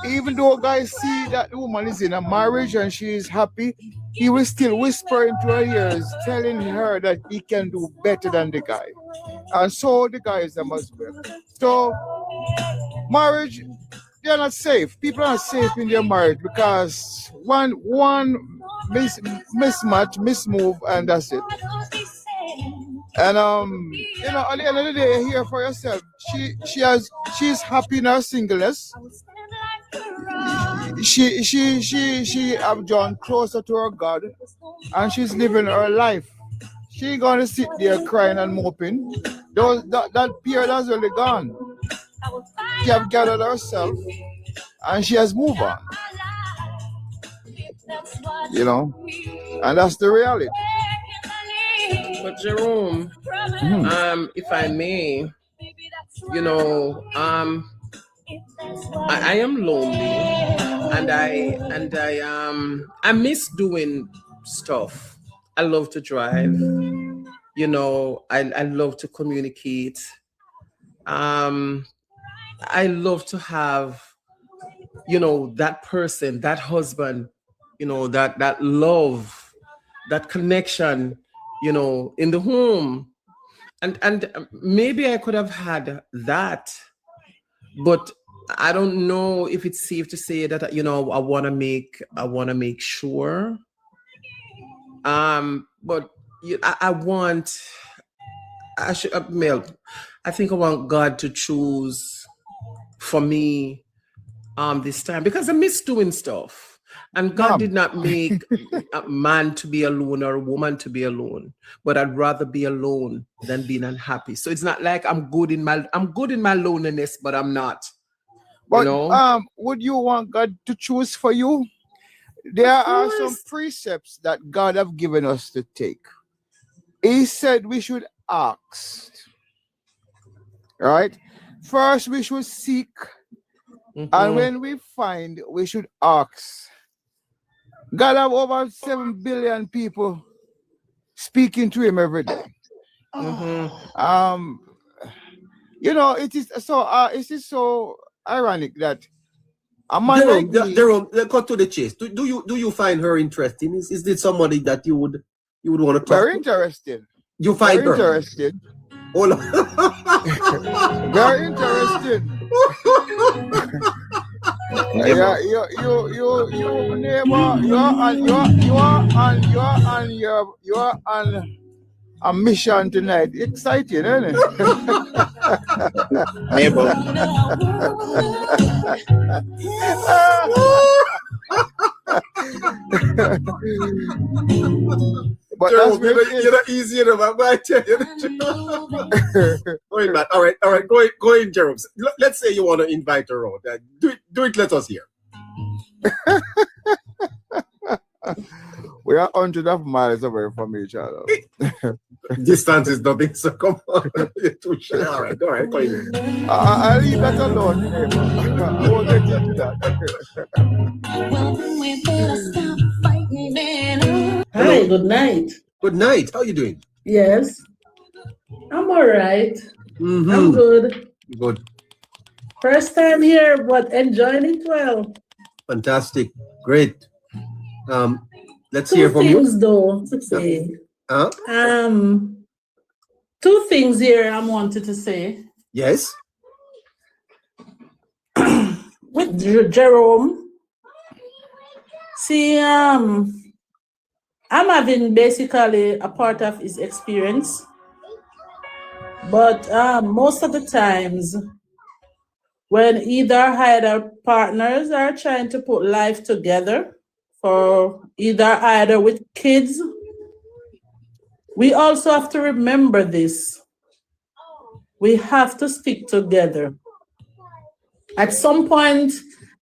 even though guys see that the woman is in a marriage and she is happy, he will still whisper into her ears, telling her that he can do better than the guy. And so the guys are must be. So marriage, they're not safe. People are not safe in their marriage because one mismatch, mismove, and that's it. And you know, at the end of the day, hear for yourself. She's happy in her singleness. She have drawn closer to her God, and she's living her life. She ain't gonna sit there crying and moping. That period has already gone. She have gathered herself, and she has moved on. You know, and that's the reality. But Jerome, if I may, you know, I am lonely, and I miss doing stuff. I love to drive. You know, I love to communicate. I love to have, you know, that person, that husband, you know, that love, that connection, you know, in the home. And maybe I could have had that, but I don't know if it's safe to say that, you know, I want to make sure. But I think I want God to choose for me this time, because I miss doing stuff. And God did not make a man to be alone or a woman to be alone, but I'd rather be alone than being unhappy. So it's not like I'm good in my loneliness, but I'm not. But you know? Would you want God to choose for you? There are some precepts that God have given us to take. He said we should ask. Right? First, we should seek. And when we find, we should ask. God have over 7 billion people speaking to him every day. You know, it is so ironic that a man like me, Jerome, let's cut to the chase. Do you find her interesting? Is this somebody that you would want to talk very to? interesting. You find very her interesting. Hold on. Very interesting. Yeah, you neighbor, you're on a mission tonight. Exciting, isn't it? Neighbor. But Jerome, you're not easy enough. I'm going to tell you the truth. Go in, man. All right. Go in, Jerome. Let's say you want to invite her out. Do it. Let us hear. We are hundreds of miles away from each other. Distance is nothing, so come on. You're too shy. All right. Go in. I'll leave that alone. I won't get into that. Hi, good night. Good night. How are you doing? Yes. I'm all right. I'm good. Good. First time here, but enjoying it well. Fantastic. Great. Let's hear from you. Two things though to say. Two things here I wanted to say. Yes. With Jerome. See, I'm having basically a part of his experience, but most of the times when either partners are trying to put life together for either with kids, we also have to remember this. We have to stick together. At some point,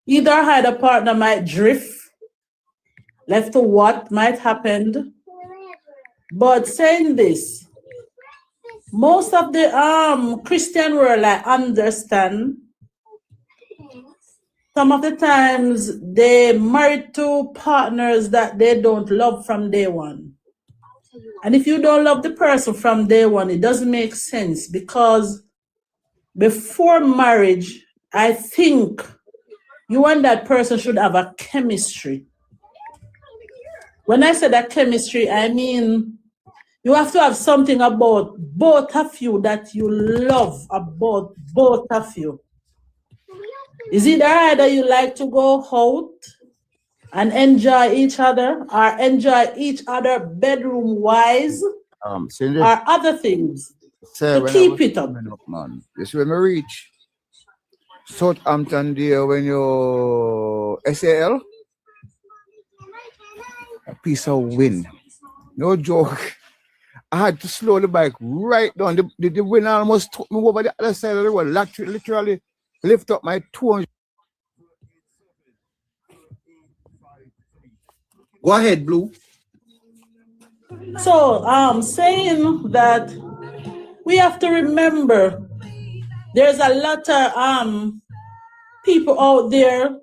either partner might drift, left to what might happen. But saying this, most of the Christian world, I understand some of the times they married to partners that they don't love from day one. And if you don't love the person from day one, it doesn't make sense, because before marriage, I think you and that person should have a chemistry. When I say that chemistry, I mean you have to have something about both of you that you love about both of you. Is it either you like to go out and enjoy each other, or enjoy each other bedroom-wise, Cindy, or other things to when keep it up? Man, this when we reach Southampton there, when you SAL, a piece of wind. No joke. I had to slow the bike right down. The wind almost took me over the other side of the road. Literally lift up my 200. Go ahead, Blue. So, saying that we have to remember there's a lot of people out there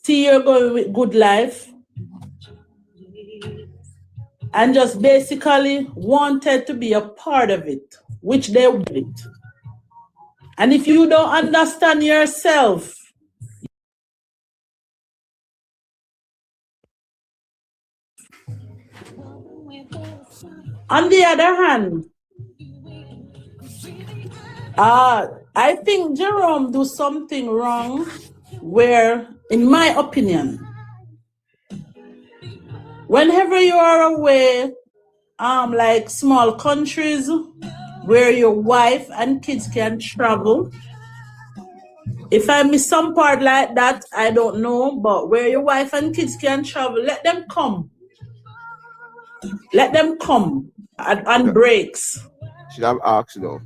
see you're going with good life and just basically wanted to be a part of it, which they did. And if you don't understand yourself, on the other hand, I think Jerome do something wrong where, in my opinion, whenever you are away, like small countries where your wife and kids can travel, if I miss some part like that, I don't know, but where your wife and kids can travel, let them come. Let them come on breaks. Should have asked though.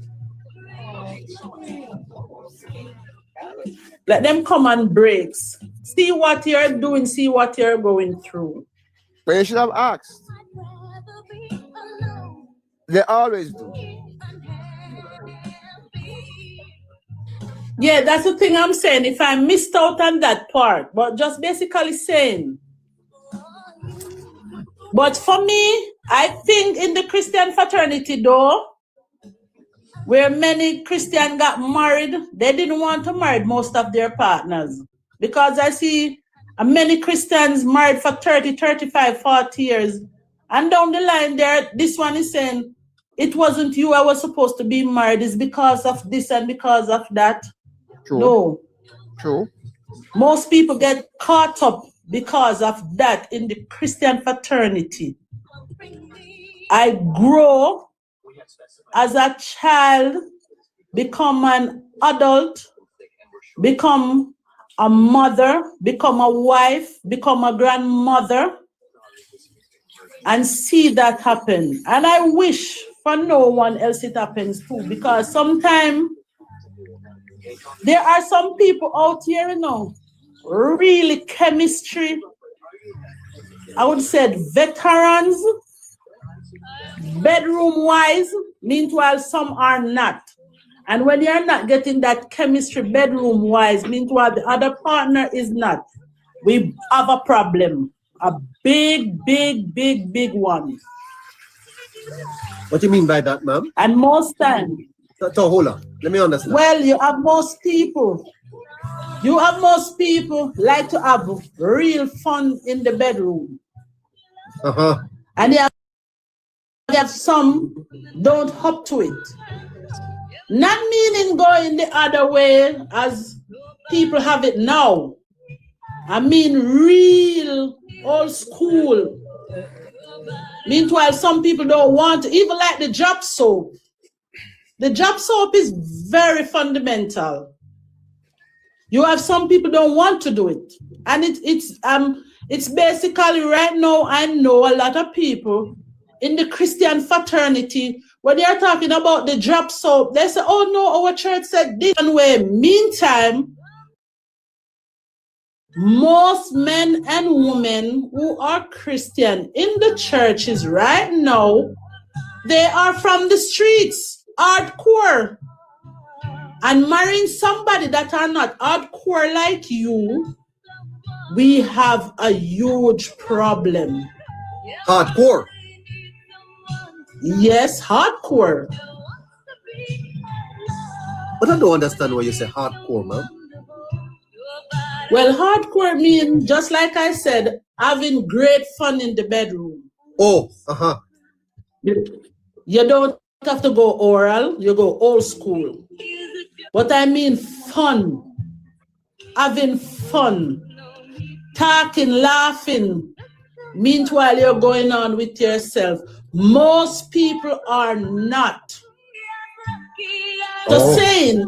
Let them come on breaks. See what you're doing, see what you're going through. But you should have asked. They always do. Yeah, that's the thing I'm saying. If I missed out on that part, but just basically saying. But for me, I think in the Christian fraternity though, where many Christians got married, they didn't want to marry most of their partners. Because I see many Christians married for 30, 35, 40 years. And down the line there, this one is saying, it wasn't you I was supposed to be married. It's because of this and because of that. True. No. True. Most people get caught up because of that in the Christian fraternity. I grow as a child, become an adult, become a mother, become a wife, become a grandmother, and see that happen. And I wish for no one else it happens too, because sometimes there are some people out here, you know, really chemistry, I would say veterans, bedroom-wise, meanwhile some are not. And when you're not getting that chemistry bedroom-wise, meanwhile the other partner is not, we have a problem. A big one. What do you mean by that, ma'am? And most times, So hold on. Let me understand. well, you have most people like to have real fun in the bedroom. Uh-huh. And you have some don't hop to it. Not meaning going the other way as people have it now. I mean real old school. Meanwhile, some people don't want to, even like the drop soap. The drop soap is very fundamental. You have some people don't want to do it. And it's basically right now, I know a lot of people in the Christian fraternity, when they're talking about the drop soap, they say, oh no, our church said this one way. Meantime, most men and women who are Christian in the churches right now, they are from the streets, hardcore. and marrying somebody that are not hardcore like you, we have a huge problem. Hardcore. Yes, hardcore. But I don't understand why you say hardcore, man. Well, hardcore means, just like I said, having great fun in the bedroom. Oh, You don't have to go oral, you go old school. But I mean fun, having fun, talking, laughing, meanwhile you're going on with yourself. Most people are not. Just saying,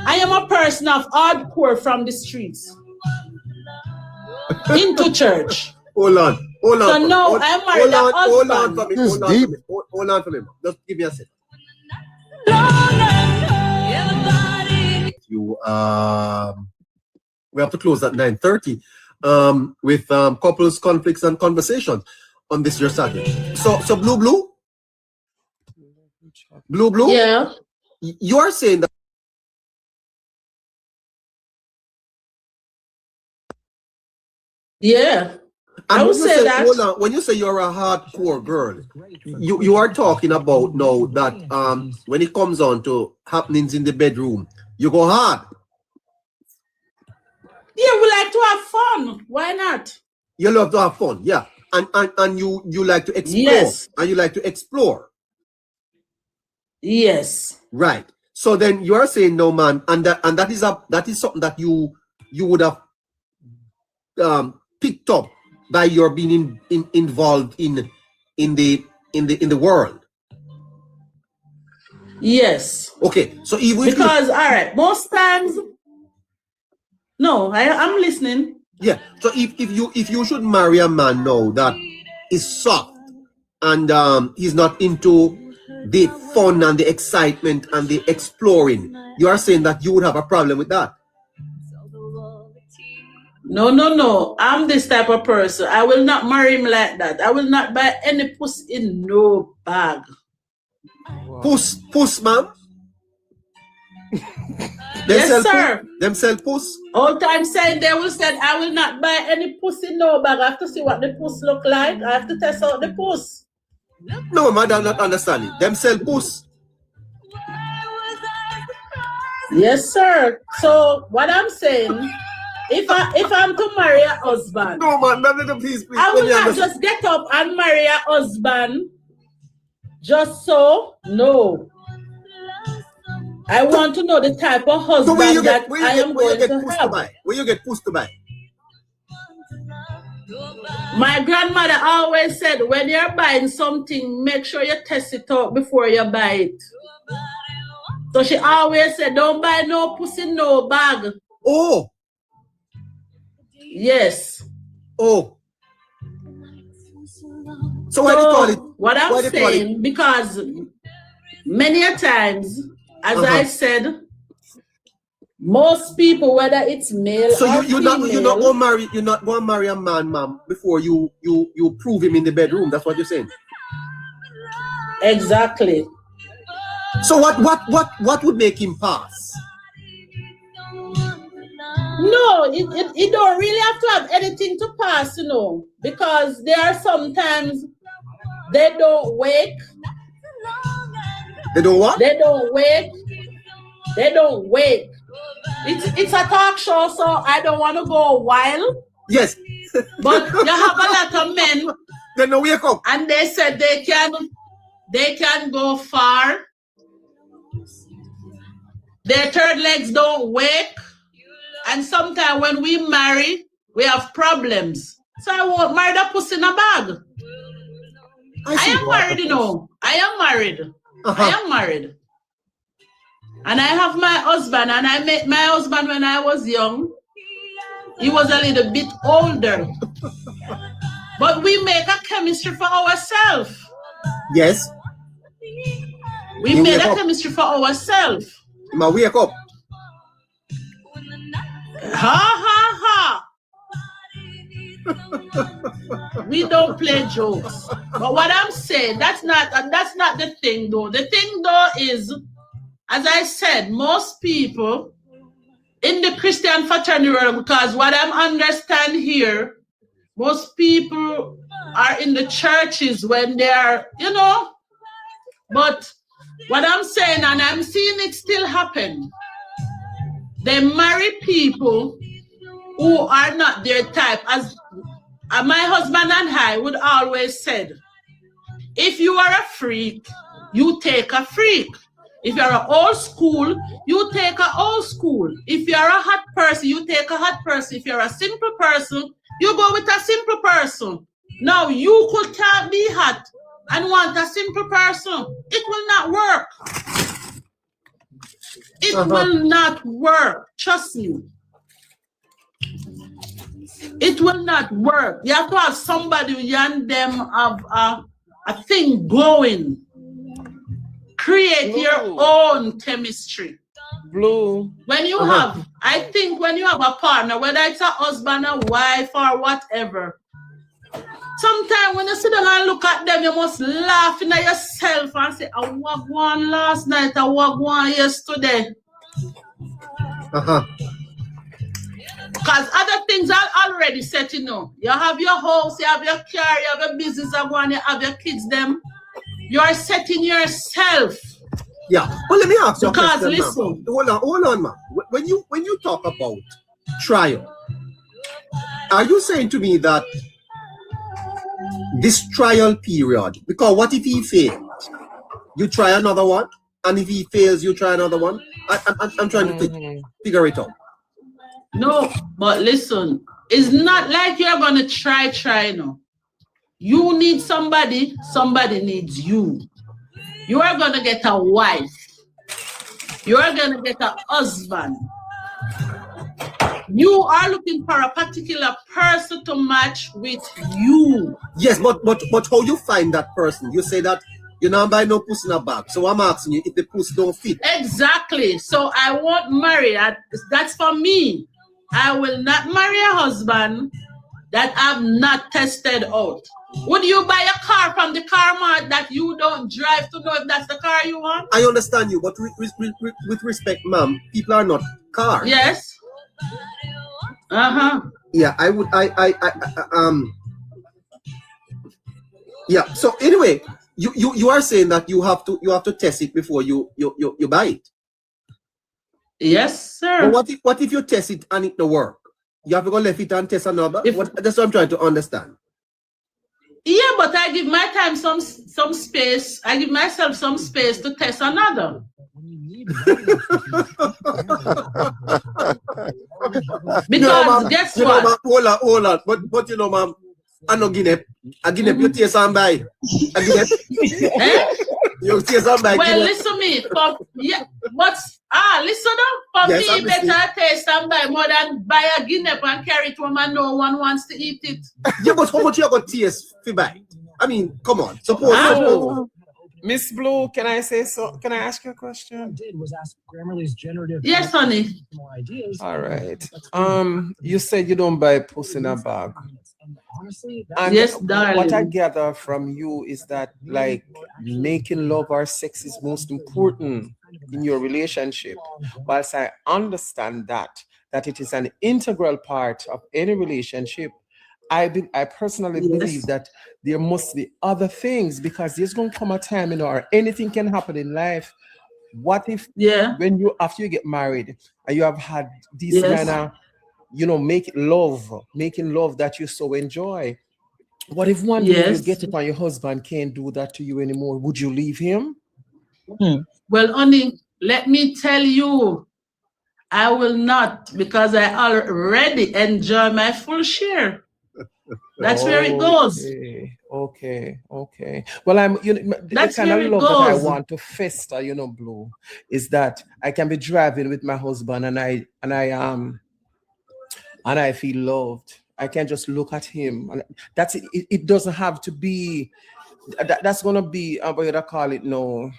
I am a person of hardcore from the streets into church. Hold on. So now I'm married a husband. Hold on for me. Just give me a second. We have to close at 9:30 with couples, conflicts, and conversations on this your Saturday. So Blue. Yeah. You are saying that. Yeah. And I would say that. Hold on, when you say you're a hardcore girl, you are talking about now that when it comes on to happenings in the bedroom, you go hard. Yeah, we like to have fun. Why not? You love to have fun, yeah. And you like to explore. Yes. And you like to explore. Yes. Right. So then you are saying no, man, and that is something that you would have picked up by your being involved in the world. Yes. Okay. So even because all right, most times. No, I'm listening. Yeah. So if you should marry a man now that is soft and he's not into the fun and the excitement and the exploring, you are saying that you would have a problem with that? No. I'm this type of person. I will not marry him like that. I will not buy any puss in no bag. Puss, ma'am? Yes, sir. Them sell puss? All time saying they will say, I will not buy any puss in no bag. I have to see what the puss look like. I have to test out the puss. No, madam, not understanding. Them sell puss? Yes, sir. So what I'm saying, if I'm to marry a husband, no, man, please, I will not just get up and marry a husband just so. No. I want to know the type of husband that I am going to have. Where you get puss to buy? My grandmother always said, when you're buying something, make sure you test it out before you buy it. So she always said, don't buy no pussy, no bag. Oh. Yes. Oh. So why do you call it? What I'm saying, because many a times, as I said, most people, whether it's male or female, you're not going to marry a man, ma'am, before you prove him in the bedroom. That's what you're saying. Exactly. So what would make him pass? No, it don't really have to have anything to pass, you know, because there are sometimes they don't wake. They don't what? They don't wake. They don't wake. It's a talk show, so I don't want to go wild. Yes. But you have a lot of men. They don't wake up. And they said they can go far. Their third legs don't wake. And sometimes when we marry, we have problems. So I won't marry the pussy in a bag. I am married, you know. I am married. I am married. And I have my husband, and I met my husband when I was young. He was a little bit older. But we make a chemistry for ourselves. Yes. We made a chemistry for ourselves. Ma wake up. Ha. We don't play jokes. But what I'm saying, that's not the thing though. The thing though is as I said, most people in the Christian fraternity world, because what I'm understanding here, most people are in the churches when they are, you know, but what I'm saying, and I'm seeing it still happen, they marry people who are not their type. As my husband and I would always said, if you are a freak, you take a freak. If you're an old school, you take an old school. If you're a hot person, you take a hot person. If you're a simple person, you go with a simple person. Now, you can't be hot and want a simple person. It will not work. It will not work. Trust me. It will not work. You have to have somebody and them have a thing going. Create your own chemistry. Blue. When you have, I think when you have a partner, whether it's a husband or wife or whatever, sometimes when you sit down and look at them, you must laugh in at yourself and say, I walked one last night, I walked one yesterday. Because other things are already set, you know. You have your house, you have your car, you have your business, you have your kids, them. You are setting yourself. Yeah, but let me ask you because a question, listen, hold on, man. When you talk about trial, are you saying to me that this trial period, because what if he fails? You try another one, and if he fails, you try another one. I'm trying to figure it out. No, but listen, it's not like you're gonna try no. You need somebody, somebody needs you. You are gonna get a wife. You are gonna get a husband. You are looking for a particular person to match with you. Yes, but how you find that person? You say that you don't buy no pussy in a bag. So I'm asking you if the pussy don't fit. Exactly. So I won't marry. That's for me. I will not marry a husband that I've not tested out. Would you buy a car from the car mart that you don't drive to know if that's the car you want? I understand you, but with respect, ma'am, people are not cars. Yes. Yeah, yeah. So anyway, you are saying that you have to test it before you buy it. Yes, sir. But what if you test it and it don't work? You have to go left it and test another. That's what I'm trying to understand. Yeah, but I give my time some space. I give myself some space to test another. Because guess what? Hold on. But you know, ma'am, I know Guinea. You taste and buy. You taste and buy. Well, listen to me. Listen up. For me, better taste and buy more than buy a Guinea and carry it home and no one wants to eat it. Yeah, but how much you got taste to buy? I mean, come on. Suppose. Miss Blue, can I say so? Can I ask you a question? Yes, honey. All right. You said you don't buy pussy in a bag. And yes, darling. What I gather from you is that like making love or sex is most important in your relationship. Whilst I understand that it is an integral part of any relationship, I personally believe that there must be other things, because there's going to come a time, or anything can happen in life. What if when after you get married and you have had this kind of, making love that you so enjoy, what if one day you get it and your husband can't do that to you anymore? Would you leave him? Well, honey, let me tell you, I will not, because I already enjoy my full share. That's where it goes. Okay. Well, that's the kind of love that I want to fester, Blue, is that I can be driving with my husband and I feel loved. I can just look at him, and that's it. It doesn't have to be. That's gonna be what you call it. No.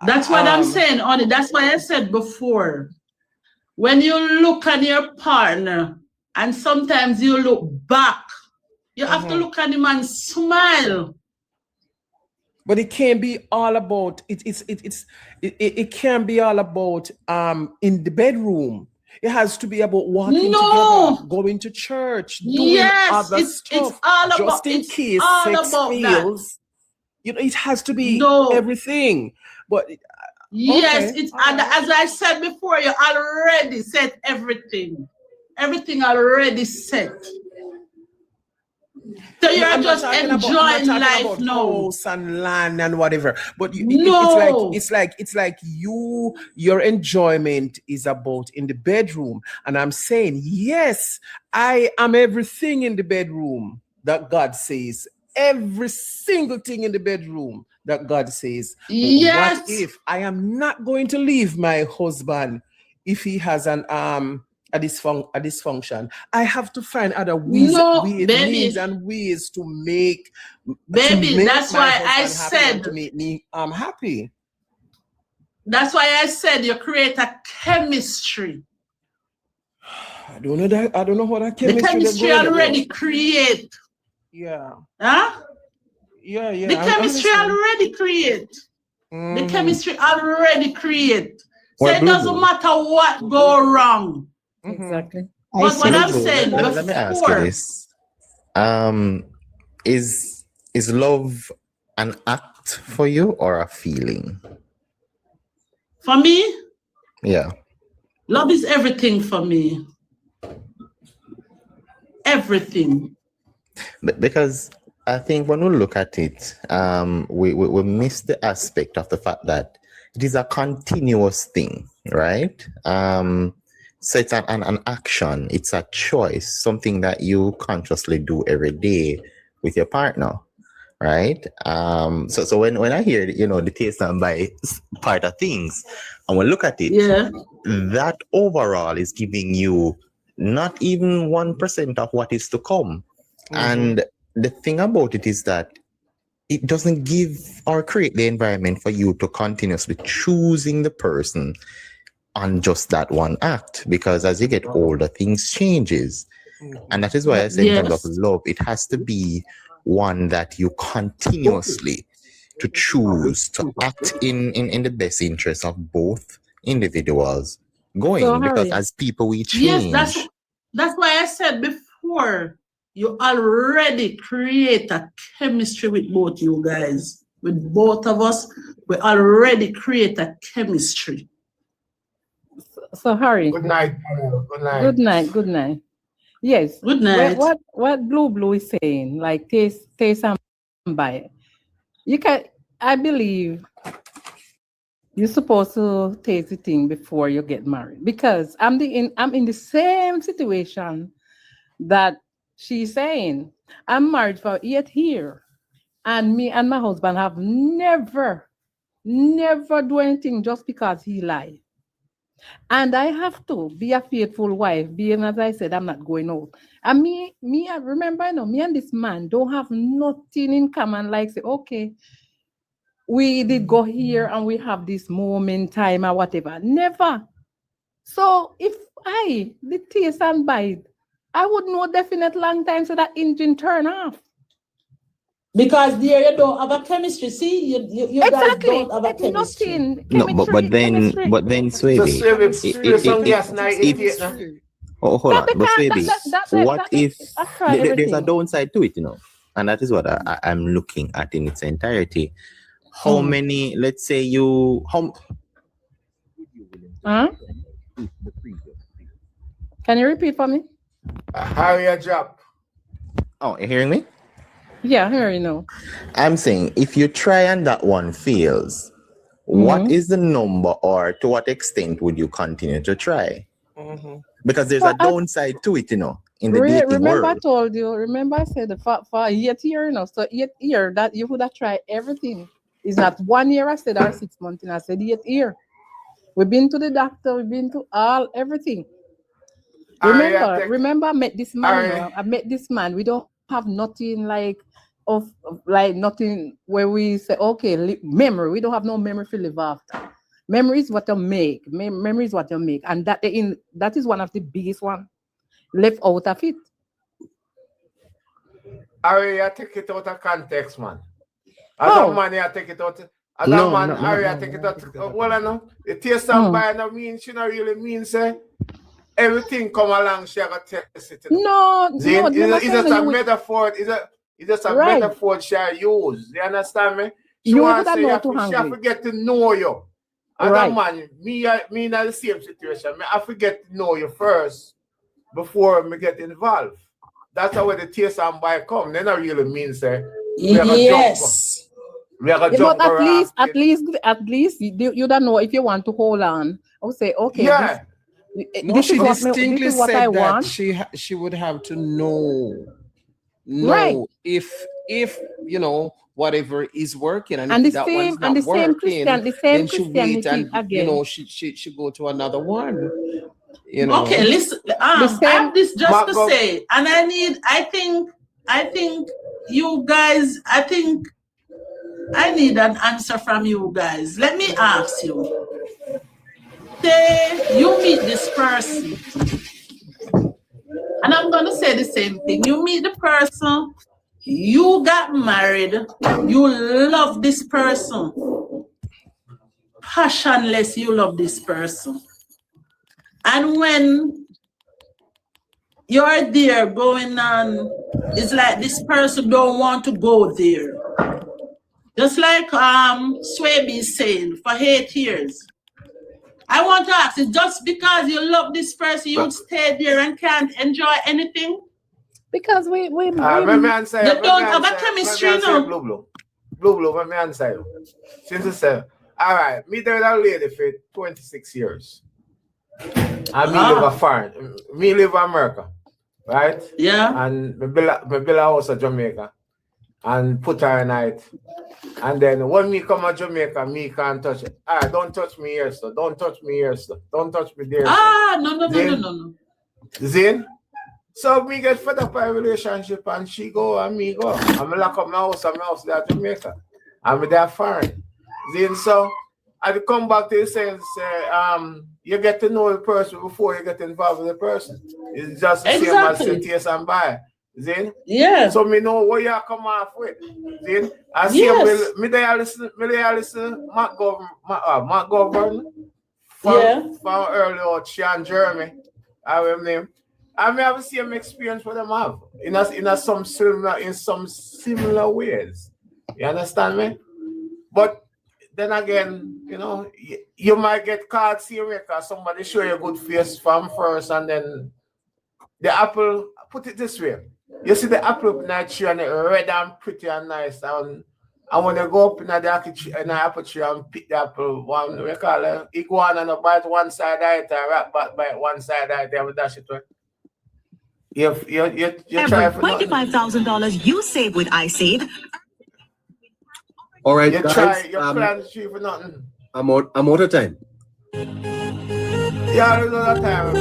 That's what I'm saying, honey. That's why I said before. When you look at your partner, and sometimes you look back, you have to look at him and smile. But it can't be all about it can't be all about in the bedroom. It has to be about walking No. together, going to church, doing Yes, other it's stuff. all Just about in it's case all sex about that. fails, you know, it has to be No. everything. But Yes, okay, it's all and right. as I said before, you already set everything. Everything already set. So No, you're I'm not just talking about enjoying life about now. house and land and whatever. But No. it's like your enjoyment is about in the bedroom. And I'm saying, yes, I am everything in the bedroom that God says. Every single thing in the bedroom that God says. But Yes. what if I am not going to leave my husband if he has an a dysfunction? I have to find other ways, No, means baby. and ways to make Baby, that's my why I husband happy and said to make me happy. that's why I said you create a chemistry. I don't know that. I don't know what that The chemistry. chemistry already create. Yeah. Huh? Yeah. The chemistry already create. The chemistry already create. So Well, it doesn't matter what go wrong. Exactly. But what I'm saying let me ask you this. Is love an act for you or a feeling? For me, Yeah. love is everything for me. Everything. Because I think when we look at it, we miss the aspect of the fact that it is a continuous thing, right? So it's an action, it's a choice, something that you consciously do every day with your partner, right? So when I hear, the taste and buy part of things, and we look at it, that overall is giving you not even 1% of what is to come. And the thing about it is that it doesn't give or create the environment for you to continuously choosing the person on just that one act, because as you get older, things changes. And that is why I say in terms of love, it has to be one that you continuously to choose to act in the best interest of both individuals going, because as people we change. Yes, that's why I said before, you already create a chemistry with both you guys. With both of us, we already create a chemistry. So Harry. Good night. Good night. Yes. Good night. What Blue is saying, like taste and buy. I believe you're supposed to taste the thing before you get married, because I'm in the same situation that she's saying. I'm married for 8 years, and me and my husband have never do anything just because he lied. And I have to be a faithful wife, being, as I said, I'm not going out. And me, I remember, me and this man don't have nothing in common, like say, okay, we did go here and we have this moment, time or whatever. Never. So if I did taste and bite, I would know definite long time so that engine turn off. Because there you don't have a chemistry. See, you exactly. guys don't have a chemistry. No, but then, Swebe, hold on, but Swebe, what if there's a downside to it, and that is what I'm looking at in its entirety. How many, let's say Can you repeat for me? Harry a drop. Oh, you hearing me? Yeah, here you know. I'm saying if you try and that one fails, what is the number, or to what extent would you continue to try? Because there's a downside to it, in the dating remember world. I told you, I said for 8 years, so 8 years that you would have tried everything. It's not 1 year I said, or 6 months, and I said 8 years. We've been to the doctor, we've been to everything. Remember I met this man, I met this man, we don't have nothing like nothing where we say, okay, memory. We don't have no memory to live after. Memory is what you make. Memory is what you make. And that is one of the biggest one left out of it. I take it out of context, man. As a man, I take it out. As a man, I take it out. Well, I know. The taste and buy no mean, she not really mean, say, everything come along, she got to take it. No, it's just a metaphor. It's just a metaphor she use. You understand me? She wants to say, she have to get to know you. As a man, me in the same situation. I forget to know you first before me get involved. That's how the taste and buy come. They not really mean, say, yes. But at least you don't know if you want to hold on. I would say, okay. Yeah. This she is distinctly what said I that want. she would have to know if you know whatever is working and if that one's not working, then she wait and again. You know she go to another one. You know. Okay, listen. I have this just to say, and I think you guys. I need an answer from you guys. Let me ask you. Say you meet this person, and I'm gonna say the same thing. You meet the person, you got married, you love this person, passionless. You love this person, and when you're there going on, it's like this person don't want to go there. Just like Swaby is saying, for 8 years. I want to ask, is just because you love this person, you stay there and can't enjoy anything? Because we let me answer you. They don't have a chemistry, no? Blue, let me answer you. Since you said, all right, me there with a lady for 26 years. And me live a foreign. Me live in America, right? Yeah. And me build a house in Jamaica and put her in it. And then when me come to Jamaica, me can't touch it. Don't touch me here, sir. Don't touch me here, sir. Don't touch me there. No. Zin? So me get fed up by a relationship and she go and me go. I'm lock up my house and my house there in Jamaica. I'm there foreign. Zin, so I come back to the sense, you get to know the person before you get involved with the person. It's just the same as the taste and buy. Zin? Yeah. So me know what you come off with. Zin? I see me there listen Matt Govern from early out, she and Jeremy. I will name. I may have the same experience what them have in some similar ways. You understand me? But then again, you know, you might get caught serious because somebody show you a good face from first, and then the apple. Put it this way: you see the apple in that tree and it's red and pretty and nice, and when you go up in the apple tree and pick the apple, one we call it iguana, and bite one side of it, and rat back bite one side of it, and dash it away. You try for $25,000 you save with iSave. All right, you guys. Try your plan to achieve for nothing. I'm out of time. Yeah, there's no time.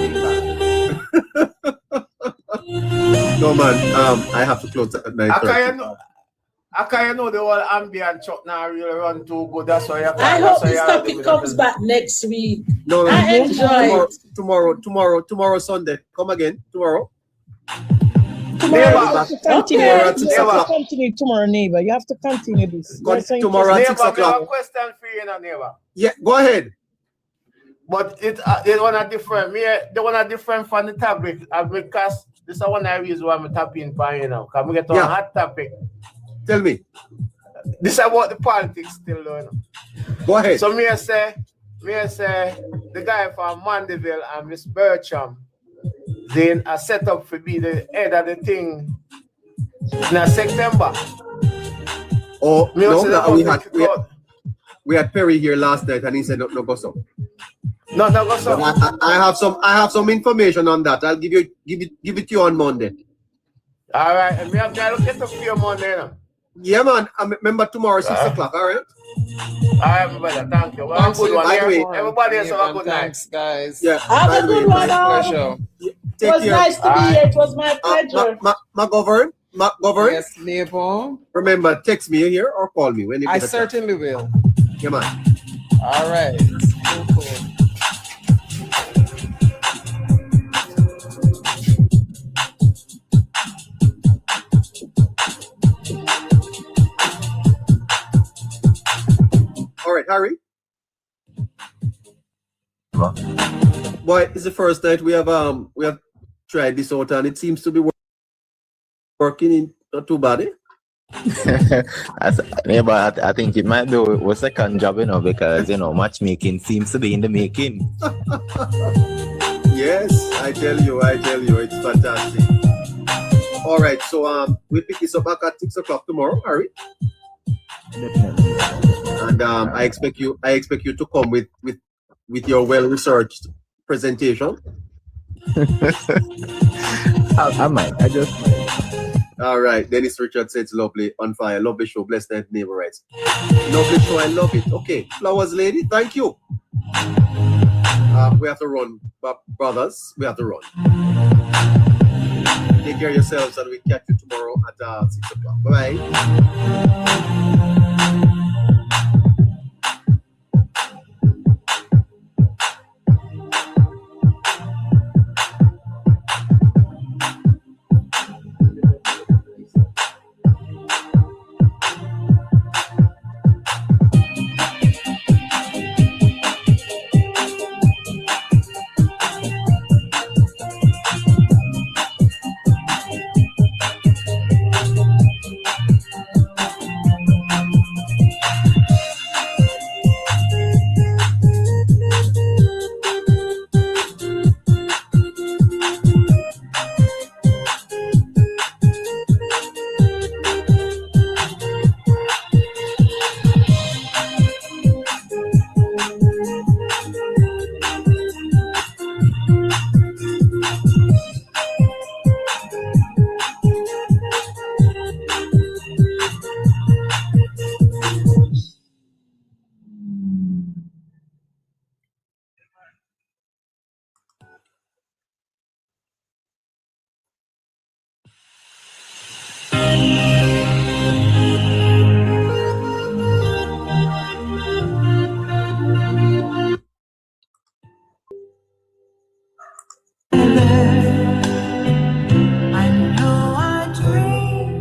No man, I have to close at 9:30. I can't know the whole ambient truck now really run too good. That's why I hope this topic comes back next week. No, I enjoy it. Tomorrow Sunday. Come again tomorrow. Tomorrow, you have to continue tomorrow, neighbor. You have to continue this. Tomorrow at 6 o'clock. I have a question for you, neighbor. Yeah, go ahead. But they want a different. They want a different from the topic because this is one of the reasons why I'm tapping for you now. Because we get on a hot topic. Tell me. This is about the politics still, though. Go ahead. So me say the guy from Mandeville and Miss Bertram, they are set up to be the head of the thing in September. Oh, no, we had Perry here last night and he said no go so. No go so. I have some information on that. I'll give it to you on Monday. All right, and we have to look at the few Monday now. Yeah, man. I remember tomorrow 6 o'clock. All right. All right, brother. Thank you. Well, good one. Everybody else have a good night. Thanks, guys. Yeah. Have a good one. Pleasure. It was nice to be here. It was my pleasure. McGovern. Yes, neighbor. Remember, text me here or call me when you I get a certainly will. Yeah, man. All right. Cool. All right, Harry. Boy, it's the first night we have tried this out, and it seems to be working in not too bad. But I think it might be a second job, because matchmaking seems to be in the making. Yes, I tell you, it's fantastic. All right, so we'll pick this up back at 6 o'clock tomorrow, Harry. Definitely. And I expect you to come with your well-researched presentation. I might. I just might. All right, Dennis Richard said it's lovely, on fire, lovely show, blessed night, neighbor rights. Lovely show, I love it. Okay, Flowers Lady, thank you. We have to run, brothers, we have to run. Take care of yourselves, and we'll catch you tomorrow at 6 o'clock. Bye.